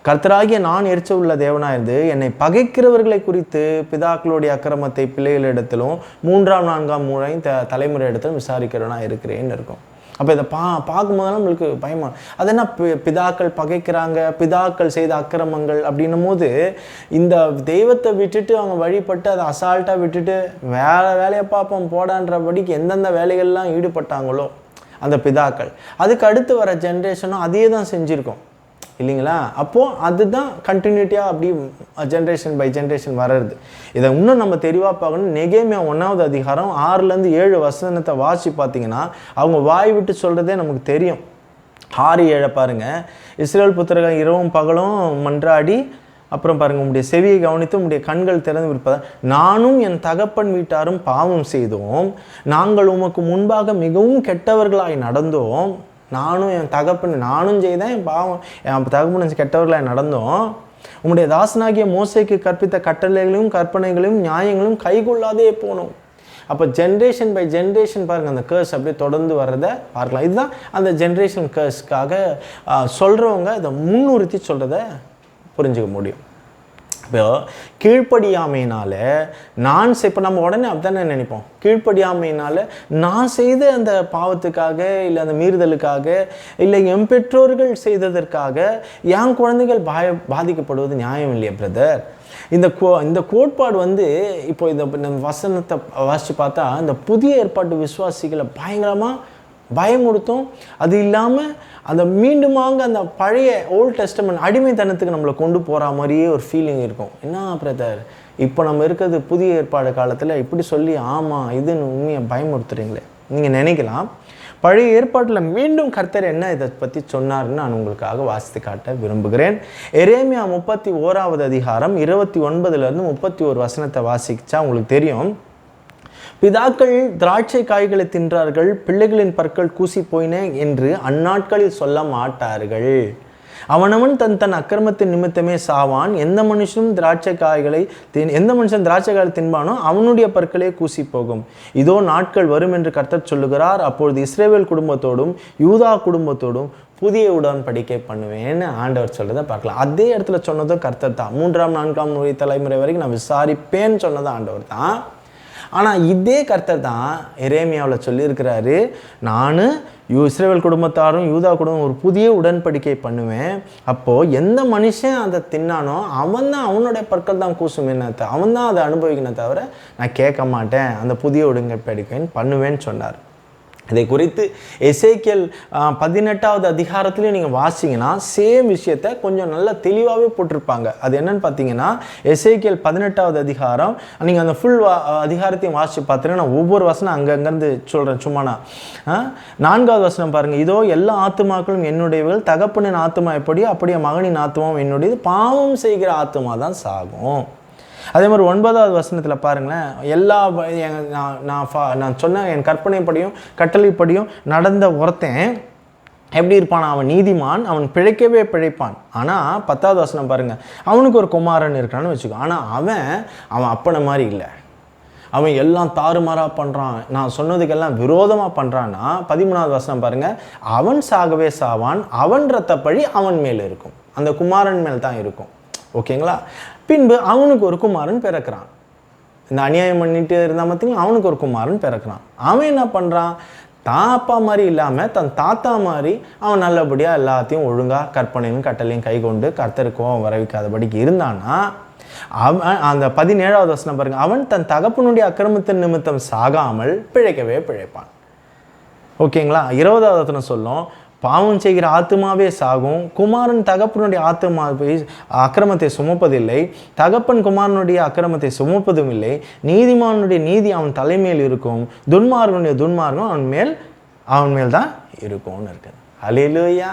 கர்த்தராகிய நான் எரிச்சல் உள்ள தேவனாக இருந்து என்னை பகைக்கிறவர்களை குறித்து பிதாக்களுடைய அக்கிரமத்தை பிள்ளைகளிடத்திலும் 3ஆம் 4ஆம் முறை தலைமுறை இடத்திலும் விசாரிக்கிறவனாக இருக்கிறேன்னு இருக்கும். அப்போ இதை பார்க்கும்போதெல்லாம் நம்மளுக்கு பயமா, அது என்ன பிதாக்கள் பகைக்கிறாங்க, பிதாக்கள் செய்த அக்கிரமங்கள் அப்படின்னும் போது இந்த தெய்வத்தை விட்டுட்டு அவங்க வழிபட்டு அதை அசால்ட்டாக விட்டுட்டு வேலையை பார்ப்போம் போடான்றபடிக்கு எந்தெந்த வேலைகள்லாம் ஈடுபட்டாங்களோ அந்த பிதாக்கள், அதுக்கு அடுத்து வர ஜென்ரேஷனும் அதே தான் செஞ்சுருக்கோம் இல்லைங்களா? அப்போது அதுதான் கண்டினியூட்டியாக அப்படி ஜென்ரேஷன் பை ஜென்ரேஷன் வர்றது. இதை இன்னும் நம்ம தெளிவாக பார்க்கணும். நெகேமியா 1வது அதிகாரம் 6-7 வசனத்தை வாசி பார்த்தீங்கன்னா அவங்க வாய் விட்டு சொல்கிறதே நமக்கு தெரியும். 6-7 பாருங்கள். இஸ்ரவேல் புத்திரர்கள் இரவும் பகலும் மன்றாடி, அப்புறம் பாருங்கள், உங்களுடைய செவியை கவனித்து உங்களுடைய கண்கள் திறந்து விற்பதா, நானும் என் தகப்பன் வீட்டாரும் பாவம் செய்தோம், நாங்கள் உமக்கு முன்பாக மிகவும் கெட்டவர்களாய் நடந்தோம். நானும் செய்தேன், என் தகப்பன் கெட்டவர்களாக நடந்தோம். உம்முடைய தாசனாகிய மோசேக்கு கற்பித்த கட்டளைகளையும் கற்பனைகளையும் நியாயங்களும் கைகொள்ளாதே போனோம். அப்போ ஜென்ரேஷன் பை ஜென்ரேஷன் பாருங்கள் அந்த கேர்ஸ் அப்படியே தொடர்ந்து வர்றதை பார்க்கலாம். இதுதான் அந்த ஜென்ரேஷன் கேர்ஸ்க்காக சொல்கிறவங்க இதை முன்னிறுத்தி சொல்கிறத புரிஞ்சுக்க முடியும். இப்போ கீழ்ப்படியாமையினால இப்போ நம்ம உடனே அப்படித்தானே நினைப்போம், கீழ்ப்படியாமையினால நான் செய்த அந்த பாவத்துக்காக இல்லை அந்த மீறுதலுக்காக இல்லை என் பெற்றோர்கள் செய்ததற்காக என் குழந்தைகள் பாதிக்கப்படுவது நியாயம் இல்லையா பிரதர்? இந்த கோட்பாடு இப்போ இந்த வசனத்தை வாசித்து பார்த்தா இந்த புதிய ஏற்பாட்டு விசுவாசிகளை பயங்கரமாக பயமுறுத்தும். அது இல்லாமல் அந்த மீண்டுமாங்க அந்த பழைய ஓல்ட் டெஸ்டமென்ட் அடிமைத்தனத்துக்கு நம்மளை கொண்டு போகிற மாதிரியே ஒரு ஃபீலிங் இருக்கும். என்ன பிரதர், இப்போ நம்ம இருக்கிறது புதிய ஏற்பாடு காலத்தில் இப்படி சொல்லி ஆமாம் இதுன்னு உண்மையை பயமுறுத்துறீங்களே நீங்கள் நினைக்கலாம். பழைய ஏற்பாட்டில் மீண்டும் கர்த்தர் என்ன இதை பற்றி சொன்னார்ன்னு நான் உங்களுக்காக வாசித்து காட்ட விரும்புகிறேன். எரேமியா 31வது அதிகாரம் 29-31 வசனத்தை வாசிச்சா உங்களுக்கு தெரியும். பிதாக்கள் திராட்சை காய்களை தின்றார்கள், பிள்ளைகளின் பற்கள் கூசி போயின என்று அந்நாட்களில் சொல்ல மாட்டார்கள். அவனவன் தன் தன் அக்கிரமத்தின் நிமித்தமே சாவான். எந்த மனுஷன் திராட்சை காய்களை தின்பானோ அவனுடைய பற்களே கூசி போகும். இதோ நாட்கள் வரும் என்று கர்த்தர் சொல்லுகிறார், அப்பொழுது இஸ்ரவேல் குடும்பத்தோடும் யூதா குடும்பத்தோடும் புதிய உடன்படிக்கை பண்ணுவேன்னு ஆண்டவர் சொல்றதை பார்க்கலாம். அதே இடத்துல சொன்னதும் கர்த்தர் தான். 3ஆம் 4ஆம் தலைமுறை வரைக்கும் நான் விசாரிப்பேன்னு சொன்னது ஆண்டவர் தான். ஆனால் இதே கர்த்தர் தான் எரேமியாவில் சொல்லியிருக்கிறாரு, நான் இஸ்ரவேல் குடும்பத்தாரும் யூதா குடும்பம் ஒரு புதிய உடன்படிக்கை பண்ணுவேன். அப்போது எந்த மனுஷன் அதை தின்னானோ அவன் தான், அவனுடைய பற்கள் தான் கூசும் என்னத்தை, அவன் தான் அதை அனுபவிக்கணும் தவிர நான் கேட்க மாட்டேன், அந்த புதிய உடன்படிக்கைன்னு பண்ணுவேன்னு சொன்னார். இதை குறித்து எசேக்கியேல் 18வது அதிகாரத்துலேயும் நீங்கள் வாசிங்கன்னா சேம் விஷயத்தை கொஞ்சம் நல்லா தெளிவாகவே போட்டிருப்பாங்க. அது என்னன்னு பார்த்தீங்கன்னா, எசேக்கியேல் 18வது அதிகாரம் நீங்கள் அந்த ஃபுல் அதிகாரத்தையும் வாசித்து பார்த்தீங்கன்னா நான் ஒவ்வொரு வசனம் அங்கங்கேருந்து சொல்கிறேன். சும்மானா 4வது வசனம் பாருங்கள், இதோ எல்லா ஆத்துமாக்களும் என்னுடையவர்கள், தகப்பனின் ஆத்துமா எப்படியோ அப்படியே மகனின் ஆத்துமாவும் என்னுடையது, பாவம் செய்கிற ஆத்துமா தான் சாகும். அதே மாதிரி 9வது வசனத்தில் பாருங்களேன், எல்லா நான் சொன்ன என் கற்பனைப்படியும் கட்டளைப்படியும் நடந்த ஒருத்தன் எப்படி இருப்பான், அவன் நீதிமான், அவன் பிழைக்கவே பிழைப்பான். ஆனால் 10வது வசனம் பாருங்கள், அவனுக்கு ஒரு குமாரன் இருக்கான்னு வச்சுக்கோ, ஆனால் அவன் அப்பனை மாதிரி இல்லை, அவன் எல்லாம் தாறுமாறாக பண்ணுறான், நான் சொன்னதுக்கெல்லாம் விரோதமாக பண்ணுறான்னா 13வது வசனம் பாருங்கள், அவன் சாகவே சாவான், அவன் இரத்த பழி அவன் மேல் இருக்கும், அந்த குமாரன் மேல் தான் இருக்கும். ஓகேங்களா? பின்பு அவனுக்கு ஒரு குமாரன் பிறக்கிறான். இந்த அநியாயம் பண்ணிட்டு இருந்தால் பார்த்தீங்கன்னா அவனுக்கு ஒரு குமாரன் பிறக்கிறான். அவன் என்ன பண்ணுறான், தான் அப்பா மாதிரி இல்லாமல் தன் தாத்தா மாதிரி அவன் நல்லபடியாக எல்லாத்தையும் ஒழுங்காக கற்பனையும் கட்டளையும் கை கொண்டு கர்த்தருக்கும் வரவிக்காதபடிக்கு இருந்தான்னா அவன் அந்த 17வது வசனம் பாருங்கள், அவன் தன் தகப்பனுடைய அக்கிரமத்தின் நிமித்தம் சாகாமல் பிழைக்கவே பிழைப்பான். ஓகேங்களா? 20வது வசனம் சொல்லும், பாவம் செய்கிற ஆத்துமாவே சாகும், குமாரன் தகப்பனுடைய ஆத்துமாவை அக்கிரமத்தை சுமப்பதில்லை, தகப்பன் குமாரனுடைய அக்கிரமத்தை சுமப்பதும் இல்லை, நீதிமானுடைய நீதி அவன் தலைமையில் இருக்கும், துன்மார்கனுடைய துன்மார்க்கம் அவன் மேல் தான் இருக்கும்னு இருக்குது. அல்லேலூயா.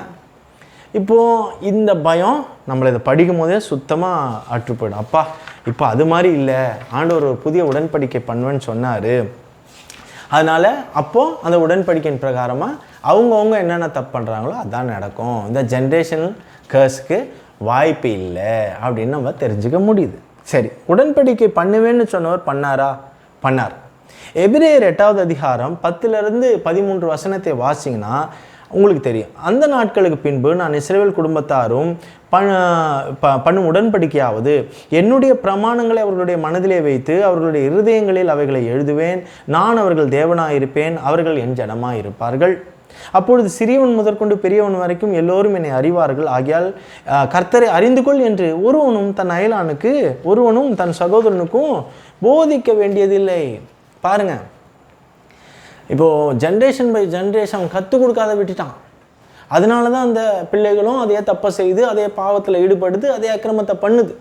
இப்போது இந்த பயம் நம்மளை இதை படிக்கும் போதே சுத்தமாக அற்று போயிடும். அப்பா இப்போ அது மாதிரி இல்லை, ஆண்டவர் ஒரு புதிய உடன்படிக்கை பண்ணுவேன்னு சொன்னார். அதனால் அப்போது அந்த உடன்படிக்கையின் பிரகாரமாக அவங்கவுங்க என்னென்ன தப்பு பண்ணுறாங்களோ அதான் நடக்கும், இந்த ஜென்ரேஷனல் கர்ஸ்க்கு வாய்ப்பு இல்லை அப்படின்னு நம்ம தெரிஞ்சுக்க முடியுது. சரி, உடன்படிக்கை பண்ணுவேன்னு சொன்னவர் பண்ணார். எபிரேயர் 8வது அதிகாரம் 10லிருந்து 13 வசனத்தை வாசிங்கன்னா உங்களுக்கு தெரியும். அந்த நாட்களுக்கு பின்பு நான் இஸ்ரவேல் குடும்பத்தாரும் பண்ணும் உடன்படிக்கையாவது என்னுடைய பிரமாணங்களை அவர்களுடைய மனதிலே வைத்து அவர்களுடைய இருதயங்களில் அவைகளை எழுதுவேன், நான் அவர்கள் தேவனாயிருப்பேன், அவர்கள் என் ஜனமாயிருப்பார்கள். அப்பொழுது சிறியவன் முதற்கொண்டு பெரியவன் வரைக்கும் எல்லோரும் என்னை அறிவார்கள். ஆகையால் கர்த்தரை அறிந்து கொள் என்று ஒருவனும் தன் அயலானுக்கு ஒருவனும் தன் சகோதரனுக்கும் போதிக்க வேண்டியதில்லை. பாருங்க, இப்போது ஜென்ரேஷன் பை ஜென்ரேஷன் அவன் கற்றுக் கொடுக்காத விட்டுட்டான். அதனால தான் அந்த பிள்ளைகளும் அதே தப்பை செய்து அதே பாவத்தில் ஈடுபடுது, அதே அக்கிரமத்தை பண்ணுது.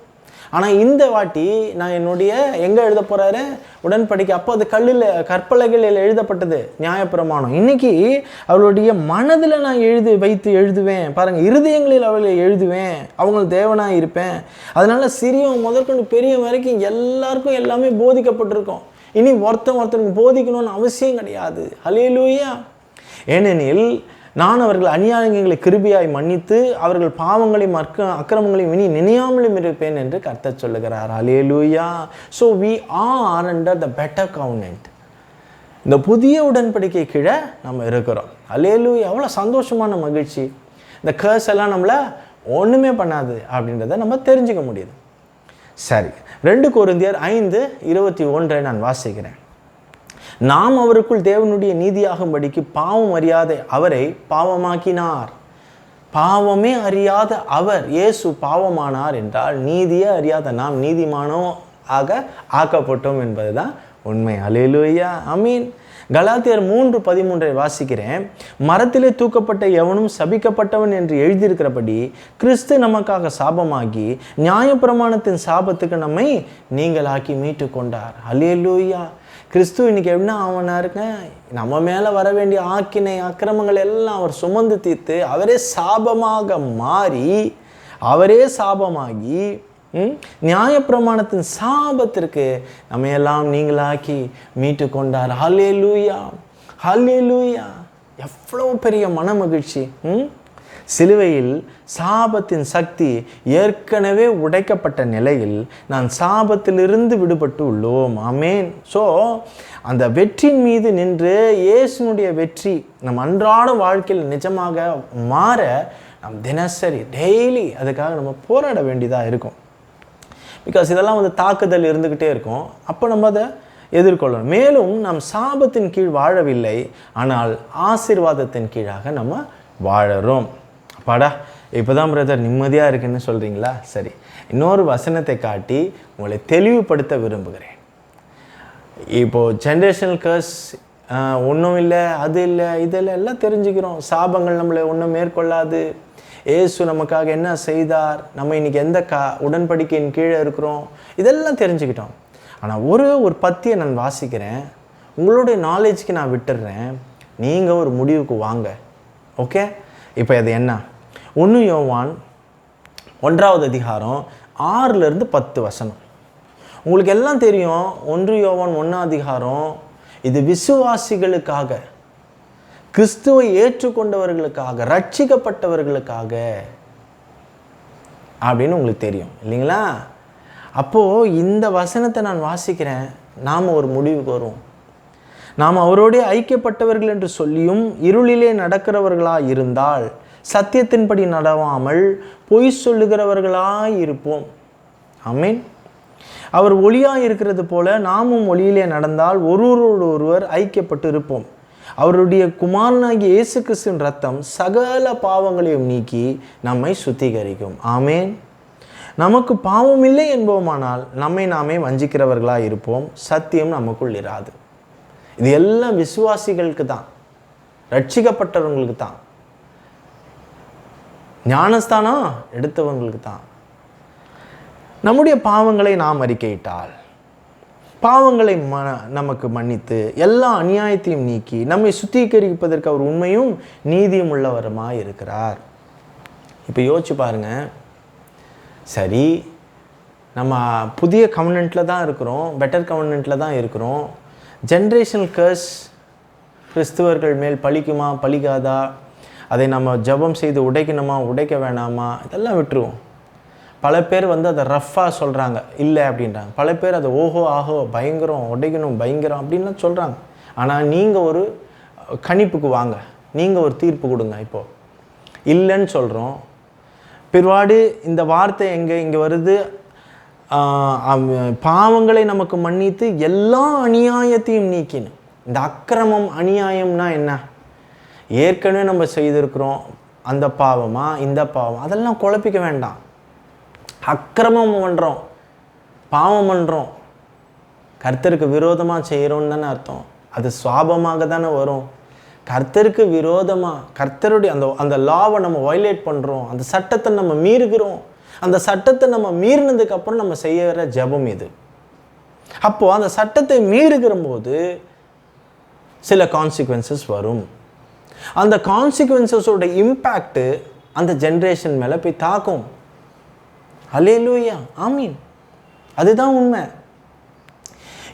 ஆனால் இந்த வாட்டி நான் என்னுடைய எங்கே எழுத போகிறாரு உடன்படிக்கை, அப்போ அது கற்பலகையில் எழுதப்பட்டது நியாயப்பிரமாணம். இன்றைக்கி அவளுடைய மனதில் நான் வைத்து எழுதுவேன். பாருங்கள், இருதயங்களில் அவளை எழுதுவேன், அவங்களுக்கு தேவனாக இருப்பேன். அதனால் சிறியவன் முதற்கொண்டு பெரியவன் வரைக்கும் எல்லாருக்கும் எல்லாமே போதிக்கப்பட்டிருக்கும். இனி ஒருத்தருக்கு போதிக்கணும்னு அவசியம் கிடையாது. அல்லேலூயா. ஏனெனில் நான் அவர்கள் அநியாயங்களை கிருபையாய் மன்னித்து அவர்கள் பாவங்களையும் அக்கிரமங்களையும் இனி நினையாமலும் இருப்பேன் என்று கர்த்தர் சொல்லுகிறார். அல்லேலூயா. So we are under the better covenant. இந்த புதிய உடன்படிக்கை கீழே நம்ம இருக்கிறோம். அல்லேலூயா. எவ்வளோ சந்தோஷமான மகிழ்ச்சி. இந்த கர்ஸ் எல்லாம் நம்மளை ஒன்றுமே பண்ணாது அப்படின்றத நம்ம தெரிஞ்சுக்க முடியுது. சரி, 2 கொரிந்தியர் 5:21 நான் வாசிக்கிறேன். நாம் அவருக்குள் தேவனுடைய நீதியாகும்படிக்கு பாவம் அறியாத அவரை பாவமாக்கினார். பாவமே அறியாத அவர் இயேசு பாவமானார் என்றால் நீதியே அறியாத நாம் நீதிமானோ ஆக்கப்பட்டோம் என்பதுதான் உண்மை. அல்லேலூயா. ஆமீன். கலாத்தியர் 3:13 வாசிக்கிறேன். மரத்திலே தூக்கப்பட்ட எவனும் சபிக்கப்பட்டவன் என்று எழுதியிருக்கிறபடி கிறிஸ்து நமக்காக சாபமாகி நியாயப்பிரமாணத்தின் சாபத்துக்கு நம்மை நீங்களாக்கி மீட்டு கொண்டார். அல்லேலூயா. கிறிஸ்து இன்னைக்கு எப்படின்னா அவனா இருக்க நம்ம மேலே வர வேண்டிய ஆக்கினை அக்கிரமங்கள் எல்லாம் அவர் சுமந்து தீர்த்து அவரே சாபமாக மாறி அவரே சாபமாகி நியாயப்பிரமாணத்தின் சாபத்திற்கு நம்ம எல்லாம் நீங்களாக்கி மீட்டு கொண்டார். ஹல்லேலூயா. ஹல்லேலூயா. எவ்வளோ பெரிய மன மகிழ்ச்சி. சிலுவையில் சாபத்தின் சக்தி ஏற்கனவே உடைக்கப்பட்ட நிலையில் நான் சாபத்திலிருந்து விடுபட்டு உள்ளோம். ஆமேன். ஸோ அந்த வெற்றியின் மீது நின்று இயேசுனுடைய வெற்றி நம் அன்றாட வாழ்க்கையில் நிஜமாக மாற நம் தினசரி டெய்லி அதுக்காக நம்ம போராட வேண்டியதாக இருக்கும். பிகாஸ் இதெல்லாம் வந்து தாக்குதல் இருந்துக்கிட்டே இருக்கும். அப்போ நம்ம அதை எதிர்கொள்ளணும். மேலும் நாம் சாபத்தின் கீழ் வாழவில்லை, ஆனால் ஆசீர்வாதத்தின் கீழாக நம்ம வாழறோம். அப்பாடா, இப்போ தான் பிரதர் நிம்மதியாக இருக்குன்னு சொல்கிறீங்களா? சரி, இன்னொரு வசனத்தை காட்டி உங்களை தெளிவுபடுத்த விரும்புகிறேன். இப்போது ஜென்ரேஷனல் கர்ஸ் ஒன்றும் இல்லை, அது இல்லை, இதெல்லாம் எல்லாம் தெரிஞ்சுக்கிறோம். சாபங்கள் நம்மளை ஒன்றும் மேற்கொள்ளாது. ஏசு நமக்காக என்ன செய்தார், நம்ம இன்றைக்கி எந்த உடன்படிக்கையின் கீழே இருக்கிறோம், இதெல்லாம் தெரிஞ்சுக்கிட்டோம். ஆனால் ஒரு பத்தியை நான் வாசிக்கிறேன், உங்களுடைய நாலேஜுக்கு நான் விட்டுடுறேன், நீங்கள் ஒரு முடிவுக்கு வாங்க. ஓகே, இப்போ அது என்ன? 1 யோவான் 1 அதிகாரம் 6-10 வசனம். உங்களுக்கு எல்லாம் தெரியும். 1 யோவான் 1 அதிகாரம் இது விசுவாசிகளுக்காக, கிறிஸ்துவை ஏற்றுக்கொண்டவர்களுக்காக, ரட்சிக்கப்பட்டவர்களுக்காக அப்படின்னு உங்களுக்கு தெரியும் இல்லைங்களா? அப்போது இந்த வசனத்தை நான் வாசிக்கிறேன், நாம் ஒரு முடிவுக்கு வருவோம். நாம் அவரோடே ஐக்கியப்பட்டவர்கள் என்று சொல்லியும் இருளிலே நடக்கிறவர்களாக இருந்தால் சத்தியத்தின்படி நடவாமல் பொய் சொல்லுகிறவர்களாக இருப்போம். ஆமீன். அவர் ஒளியாக இருக்கிறது போல நாமும் ஒளியிலே நடந்தால் ஒருவரோடு ஒருவர் ஐக்கியப்பட்டு இருப்போம். அவருடைய குமாரனாகிய இயேசு கிறிஸ்துவின் ரத்தம் சகல பாவங்களையும் நீக்கி நம்மை சுத்திகரிக்கும். ஆமேன். நமக்கு பாவம் இல்லை என்போமானால் நம்மை நாமே வஞ்சிக்கிறவர்களாக இருப்போம், சத்தியம் நமக்குள் இராது. இது எல்லாம் விசுவாசிகளுக்கு தான், ரட்சிக்கப்பட்டவங்களுக்கு தான், ஞானஸ்தானம் எடுத்தவங்களுக்கு தான். நம்முடைய பாவங்களை நாம் அறிக்கையிட்டால் பாவங்களை நமக்கு மன்னித்து எல்லா அநியாயத்தையும் நீக்கி நம்மை சுத்திகரிப்பதற்கு அவர் உண்மையும் நீதியும் உள்ளவருமாய் இருக்கிறார். இப்போ யோசிச்சு பாருங்க. சரி, நம்ம புதிய கவர்னன்ட்டில் தான் இருக்கிறோம், பெட்டர் கவர்னன்ட்டில் தான் இருக்கிறோம். ஜென்ரேஷனல் கர்ஸ் கிறிஸ்துவர்கள் மேல் பழிக்குமா பழிக்காதா, அதை நம்ம ஜெபம் செய்து உடைக்கணுமா உடைக்க வேணாமா, இதெல்லாம் விட்டுருவோம். பல பேர் வந்து அதை ரஃப்பாக சொல்கிறாங்க, இல்லை அப்படின்றாங்க. பல பேர் அதை ஓஹோ ஆஹோ பயங்கரம் உடைக்கணும் பயங்கரம் அப்படின்லாம் சொல்கிறாங்க. ஆனால் நீங்கள் ஒரு கணிப்புக்கு வாங்க, நீங்கள் ஒரு தீர்ப்பு கொடுங்க. இப்போது இல்லைன்னு சொல்கிறோம், பிற்பாடு இந்த வார்த்தை இங்கே வருது, பாவங்களை நமக்கு மன்னித்து எல்லா அநியாயத்தையும் நீக்கினும். இந்த அக்கிரமம் அநியாயம்னா என்ன? ஏற்கனவே நம்ம செய்திருக்கிறோம், அந்த பாவமா இந்த பாவம், அதெல்லாம் குழப்பிக்க வேண்டாம். அக்கிரமம் பண்ணுறோம், பாவம் பண்ணுறோம், கர்த்தருக்கு விரோதமாக செய்கிறோன்னு தானே அர்த்தம். அது சுவாபமாக தானே வரும். கர்த்தருக்கு விரோதமாக கர்த்தருடைய அந்த லாவை நம்ம வயலேட் பண்ணுறோம், அந்த சட்டத்தை நம்ம மீறுகிறோம். அந்த சட்டத்தை நம்ம மீறினதுக்கப்புறம் நம்ம செய்கிற ஜெபம் இது. அப்போது அந்த சட்டத்தை மீறுகிற போது சில கான்சிக்வன்சஸ் வரும். அந்த கான்சிக்வன்சஸோட இம்பேக்ட் அந்த ஜென்ரேஷன் மேலே போய் தாக்கும். அல்லேலூயா, ஆமீன். அதுதான் உண்மை.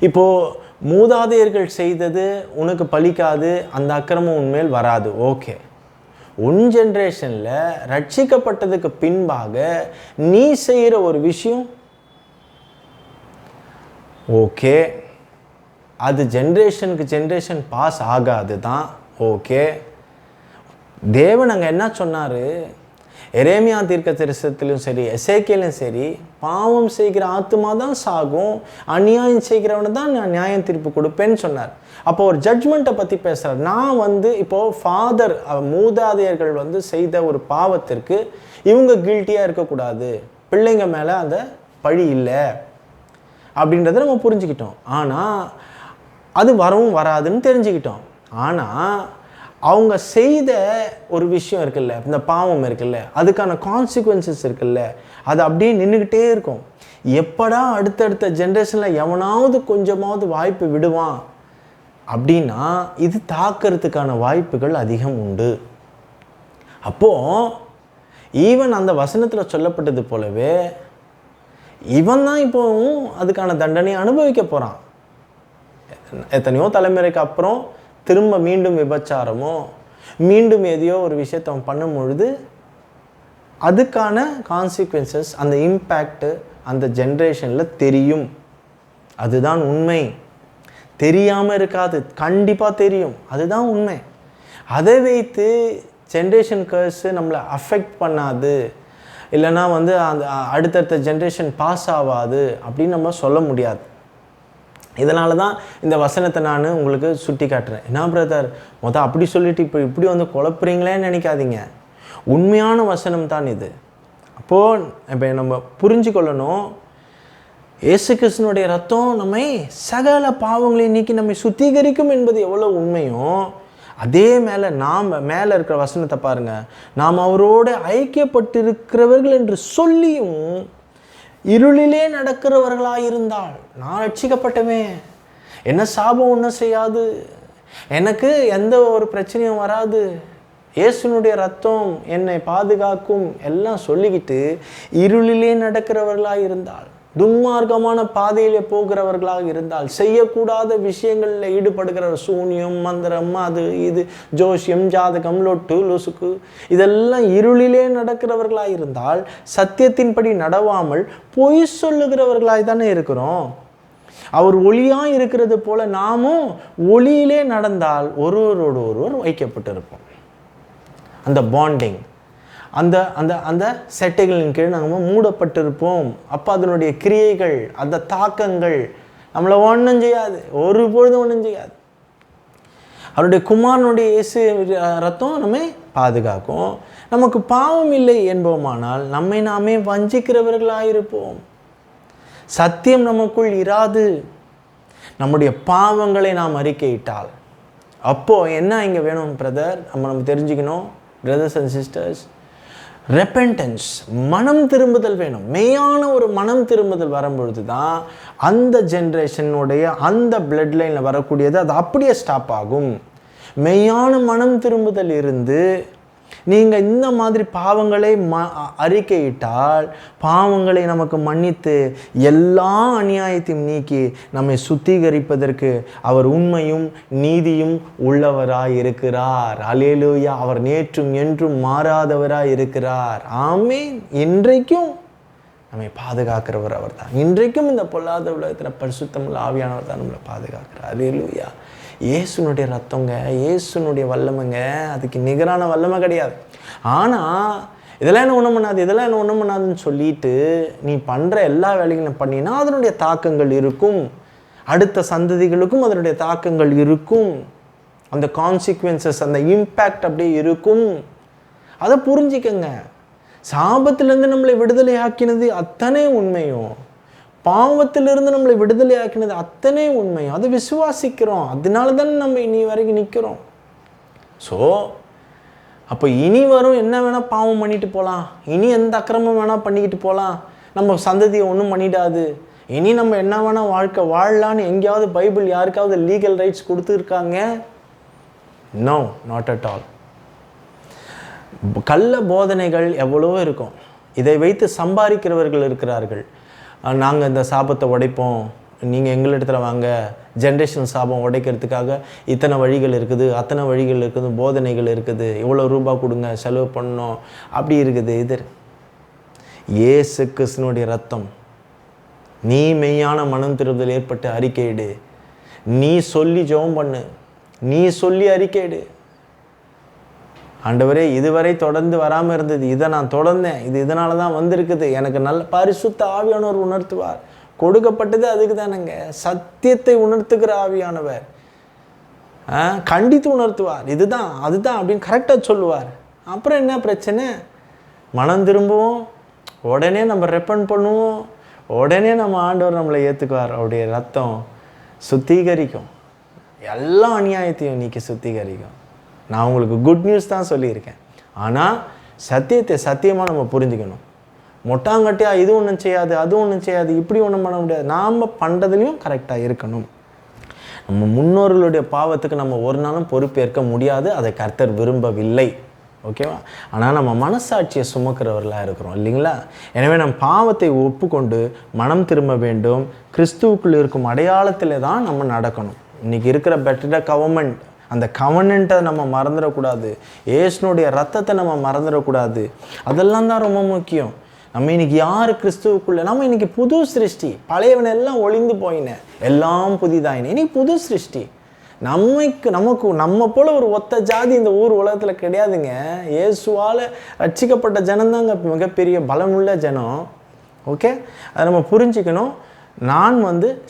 இப்போது மூதாதையர்கள் செய்தது உனக்கு பலிக்காது, அந்த அக்கிரமம் உன்மேல் வராது. ஓகே, உன் ஜென்ரேஷனில் ரட்சிக்கப்பட்டதுக்கு பின்பாக நீ செய்கிற ஒரு விஷயம் ஓகே, அது ஜென்ரேஷனுக்கு ஜென்ரேஷன் பாஸ் ஆகாது தான். ஓகே, தேவன் அங்கே என்ன சொன்னார்? எரேமியா தீர்க்க தரிசனத்திலும் சரி, எசேக்கியலும் சரி, பாவம் செய்கிற ஆத்துமா தான் சாகும், அநியாயம் செய்கிறவனை தான் நான் நியாயம் தீர்ப்பு கொடுப்பேன்னு சொன்னார். அப்போ ஒரு ஜட்ஜ்மெண்ட்டை பற்றி பேசுகிறார். நான் இப்போது ஃபாதர் மூதாதையர்கள் செய்த ஒரு பாவத்திற்கு இவங்க கில்ட்டியாக இருக்கக்கூடாது, பிள்ளைங்க மேலே அந்த பழி இல்லை அப்படின்றத நம்ம புரிஞ்சுக்கிட்டோம். ஆனால் அது வரவும் வராதுன்னு தெரிஞ்சுக்கிட்டோம். ஆனால் அவங்க செய்த ஒரு விஷயம் இருக்குல்ல, இந்த பாவம் இருக்குல்ல, அதுக்கான கான்சிக்வன்சஸ் இருக்குல்ல, அது அப்படியே நின்றுக்கிட்டே இருக்கும். எப்படா அடுத்தடுத்த ஜென்ரேஷனில் எவனாவது கொஞ்சமாவது வாய்ப்பு விடுவான் அப்படின்னா இது தாக்கிறதுக்கான வாய்ப்புகள் அதிகம் உண்டு. அப்போது ஈவன் அந்த வசனத்தில் சொல்லப்பட்டது போலவே இவன் தான் இப்போவும் அதுக்கான தண்டனையை அனுபவிக்க போகிறான். எத்தனையோ தலைமுறைக்கு அப்புறம் திரும்ப மீண்டும் விபச்சாரமோ மீண்டும் எதையோ ஒரு விஷயத்தை அவன் பண்ணும் பொழுது அதுக்கான கான்சிக்வன்சஸ், அந்த இம்பேக்டு அந்த ஜென்ரேஷனில் தெரியும். அதுதான் உண்மை. தெரியாமல் இருக்காது, கண்டிப்பாக தெரியும். அதுதான் உண்மை. அதை வைத்து ஜென்ரேஷன் கர்ஸு நம்மளை அஃபெக்ட் பண்ணாது, இல்லைனா வந்து அந்த அடுத்தடுத்த ஜென்ரேஷன் பாஸ் ஆகாது அப்படின்னு நம்ம சொல்ல முடியாது. இதனால தான் இந்த வசனத்தை நான் உங்களுக்கு சுட்டி காட்டுறேன். என்ன பிரதர் அப்படி சொல்லிட்டு இப்போ இப்படி வந்து குழப்புறீங்களேன்னு நினைக்காதீங்க. உண்மையான வசனம் தான் இது. அப்போது இப்போ நம்ம புரிஞ்சு கொள்ளணும், இயேசு கிறிஸ்துனுடைய ரத்தம் நம்மை சகல பாவங்களை நீக்கி நம்மை சுத்திகரிக்கும் என்பது எவ்வளோ உண்மையோ, அதே மேலே இருக்கிற வசனத்தை பாருங்கள். நாம் அவரோடு ஐக்கியப்பட்டிருக்கிறவர்கள் என்று சொல்லியும் இருளிலே நடக்கிறவர்களாயிருந்தால், நான் ரட்சிக்கப்பட்டவேன், என்ன சாபம் ஒன்றும் செய்யாது, எனக்கு எந்த ஒரு பிரச்சனையும் வராது, இயேசுனுடைய ரத்தம் என்னை பாதுகாக்கும் எல்லாம் சொல்லிக்கிட்டு இருளிலே நடக்கிறவர்களாக இருந்தால், துன்மார்க்கமான பாதையில் போகிறவர்களாக இருந்தால், செய்யக்கூடாத விஷயங்களில் ஈடுபடுகிற சூனியம், மந்திரம், அது இது, ஜோசியம், ஜாதகம், லொட்டு லொசுக்கு இதெல்லாம் இருளிலே நடக்கிறவர்களாக இருந்தால், சத்தியத்தின்படி நடவாமல் பொய் சொல்லுகிறவர்களாக தானே இருக்கிறோம். அவர் ஒளியாக இருக்கிறது போல நாமும் ஒளியிலே நடந்தால் ஒருவரோடு ஒருவர் வைக்கப்பட்டிருப்போம். அந்த பாண்டிங், அந்த அந்த அந்த செட்டைகளின் கீழ் நாங்கள் மூடப்பட்டிருப்போம். அப்போ அதனுடைய கிரியைகள், அந்த தாக்கங்கள் நம்மளை ஒன்றும் செய்யாது, ஒரு பொழுதும் ஒன்றும் செய்யாது. அவருடைய குமாரனுடைய இயேசு ரத்தம் நம்மை பாதுகாக்கும். நமக்கு பாவம் இல்லை என்போமானால் நம்மை நாமே வஞ்சிக்கிறவர்களாயிருப்போம். சத்தியம் நமக்குள் இராது. நம்முடைய பாவங்களை நாம் அறிக்கையிட்டால் அப்போது என்ன இங்கே வேணும் பிரதர், நம்ம தெரிஞ்சுக்கணும் பிரதர்ஸ் அண்ட் சிஸ்டர்ஸ், ரெப்பென்டன்ஸ், மனம் திரும்புதல் வேணும். மெய்யான ஒரு மனம் திரும்புதல் வரும்பொழுது தான் அந்த ஜென்ரேஷனுடைய அந்த பிளட் லைனில் வரக்கூடியது அது அப்படியே ஸ்டாப் ஆகும். மெய்யான மனம் திரும்புதல் இருந்து நீங்கள் இந்த மாதிரி பாவங்களை அறிக்கையிட்டால் பாவங்களை நமக்கு மன்னித்து எல்லா அநியாயத்தையும் நீக்கி நம்மை சுத்திகரிப்பதற்கு அவர் உண்மையும் நீதியும் உள்ளவராய் இருக்கிறார். அல்லேலூயா. அவர் நேற்றும் என்றும் மாறாதவராய் இருக்கிறார். ஆமென். இன்றைக்கும் நம்மை பாதுகாக்கிறவர் அவர் தான். இன்றைக்கும் இந்த பொல்லாத உலகத்தில் பரிசுத்தமுள்ள ஆவியானவர் தான் நம்மளை பாதுகாக்கிறார். அல்லேலூயா. இயேசுனுடைய ரத்தங்க, இயேசுனுடைய வல்லமைங்க, அதுக்கு நிகரான வல்லமை கிடையாது. ஆனால் இதெல்லாம் என்ன ஒன்றும் பண்ணாது, இதெல்லாம் என்ன ஒன்றும் பண்ணாதுன்னு சொல்லிட்டு நீ பண்ணுற எல்லா வேலைகளும் பண்ணினா அதனுடைய தாக்கங்கள் இருக்கும். அடுத்த சந்ததிகளுக்கும் அதனுடைய தாக்கங்கள் இருக்கும். அந்த கான்சிக்வன்சஸ், அந்த இம்பேக்ட் அப்படியே இருக்கும். அதை புரிஞ்சிக்கங்க. சாபத்திலேருந்து நம்மளை விடுதலை ஆக்கினது அத்தனை உண்மையும், பாவத்திலிருந்து நம்மளை விடுதலை ஆக்கினது அத்தனை உண்மையும், அதை விசுவாசிக்கிறோம். அதனால தானே நம்ம இனி வரைக்கும் நிற்கிறோம். ஸோ அப்போ இனி வரும் என்ன வேணால் பாவம் பண்ணிட்டு போகலாம், இனி எந்த அக்கிரமம் வேணால் பண்ணிக்கிட்டு போகலாம், நம்ம சந்ததியை ஒன்றும் பண்ணிடாது, இனி நம்ம என்ன வேணால் வாழ்க்கை வாழலான்னு எங்கேயாவது பைபிள் யாருக்காவது லீகல் ரைட்ஸ் கொடுத்துருக்காங்க? No, not at all. கள்ள போதனைகள் எவ்வளோ இருக்கும். இதை வைத்து சம்பாதிக்கிறவர்கள் இருக்கிறார்கள். நாங்கள் இந்த சாபத்தை உடைப்போம், நீங்கள் எங்களிடத்தில் வாங்க, ஜென்ரேஷன் சாபம் உடைக்கிறதுக்காக இத்தனை வழிகள் இருக்குது, அத்தனை வழிகள் இருக்குது, போதனைகள் இருக்குது, இவ்வளோ ரூபா கொடுங்க, செலவு பண்ணோம், அப்படி இருக்குது. இது இயேசு கிறிஸ்துவினுடைய ரத்தம். நீ மெய்யான மனம் திரும்புதல் ஏற்பட்டு அறிக்கையிடு. நீ சொல்லி ஜெபம் பண்ணு, நீ சொல்லி அறிக்கையிடு. ஆண்டவரே, இதுவரை தொடர்ந்து வராமல் இருந்தது, இதை நான் தொடர்ந்தேன், இது இதனால தான் வந்திருக்குது, எனக்கு நல்ல பரிசுத்த ஆவியானவர் உணர்த்துவார். கொடுக்கப்பட்டது அதுக்கு தானேங்க, சத்தியத்தை உணர்த்துகிற ஆவியானவர் கண்டித்து உணர்த்துவார். இதுதான் அதுதான் அப்படின்னு கரெக்டாக சொல்லுவார். அப்புறம் என்ன பிரச்சனை? மனம் திரும்புவோம், உடனே நம்ம ரெப்பன் பண்ணுவோம், உடனே நம்ம ஆண்டவர் நம்மளை ஏற்றுக்குவார். அவருடைய ரத்தம் சுத்திகரிக்கும், எல்லா அநியாயத்தையும் நீக்கி சுத்திகரிக்கும். நான் உங்களுக்கு குட் நியூஸ் தான் சொல்லியிருக்கேன். ஆனால் சத்தியத்தை சத்தியமாக நம்ம புரிஞ்சுக்கணும். மொட்டாங்கட்டியாக இது ஒன்றும் செய்யாது, அது ஒன்றும் செய்யாது, இப்படி ஒன்றும் பண்ண முடியாது. நாம் பண்ணுறதுலையும் கரெக்டாக இருக்கணும். நம்ம முன்னோர்களுடைய பாவத்துக்கு நம்ம ஒரு நாளும் பொறுப்பேற்க முடியாது, அதை கர்த்தர் விரும்பவில்லை. ஓகேவா? ஆனால் நம்ம மனசாட்சியை சுமக்கிறவர்களாக இருக்கிறோம் இல்லைங்களா? எனவே நம்ம பாவத்தை ஒப்புக்கொண்டு மனம் திரும்ப வேண்டும். கிறிஸ்துவுக்குள் இருக்கும் அடையாளத்தில் தான் நம்ம நடக்கணும். இன்றைக்கி இருக்கிற பெட்டர் கவர்மெண்ட் அந்த கவனன்ட்டை நம்ம மறந்துடக்கூடாது. இயேசுனுடைய ரத்தத்தை நம்ம மறந்துடக்கூடாது. அதெல்லாம் தான் ரொம்ப முக்கியம். நம்ம இன்னைக்கு யார் கிறிஸ்துவுக்குள்ளே, நம்ம இன்னைக்கு புது சிருஷ்டி. பழையவன் எல்லாம் ஒளிந்து போயின, எல்லாம் புதிதாயின. இன்னைக்கு புது சிருஷ்டி. நம்ம போல ஒரு ஒத்த ஜாதி இந்த உலகத்தில் கிடையாதுங்க. இயேசுவால் ரட்சிக்கப்பட்ட ஜனம்தாங்க மிகப்பெரிய பலமுள்ள ஜனம். ஓகே, அதை நம்ம புரிஞ்சுக்கணும். நான்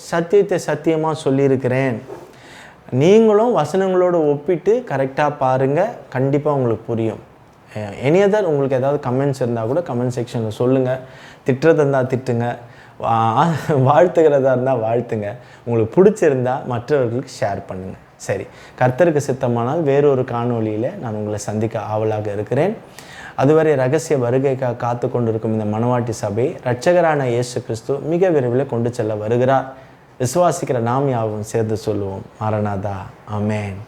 சத்தியத்தை சத்தியமாக சொல்லியிருக்கிறேன். நீங்களும் வசனங்களோடு ஒப்பிட்டு கரெக்டாக பாருங்கள், கண்டிப்பாக உங்களுக்கு புரியும். எனி உங்களுக்கு ஏதாவது கமெண்ட்ஸ் இருந்தால் கூட கமெண்ட் செக்ஷனில் சொல்லுங்கள். திட்டுறதா இருந்தால் திட்டுங்க, வாழ்த்துக்கிறதா இருந்தால் வாழ்த்துங்க. உங்களுக்கு பிடிச்சிருந்தா மற்றவர்களுக்கு ஷேர் பண்ணுங்கள். சரி, கர்த்தருக்கு சித்தமானால் வேறொரு காணொளியில் நான் உங்களை சந்திக்க ஆவலாக இருக்கிறேன். அதுவரை ரகசிய வருகைக்காக காத்து கொண்டிருக்கும் இந்த மணவாட்டி சபை இரட்சகரான இயேசு கிறிஸ்து மிக விரைவில் கொண்டு செல்ல வருகிறார். விசுவாசிக்கிற நாம் யாவும் சேர்ந்து சொல்லுவோம், மரணாதா, ஆமென்.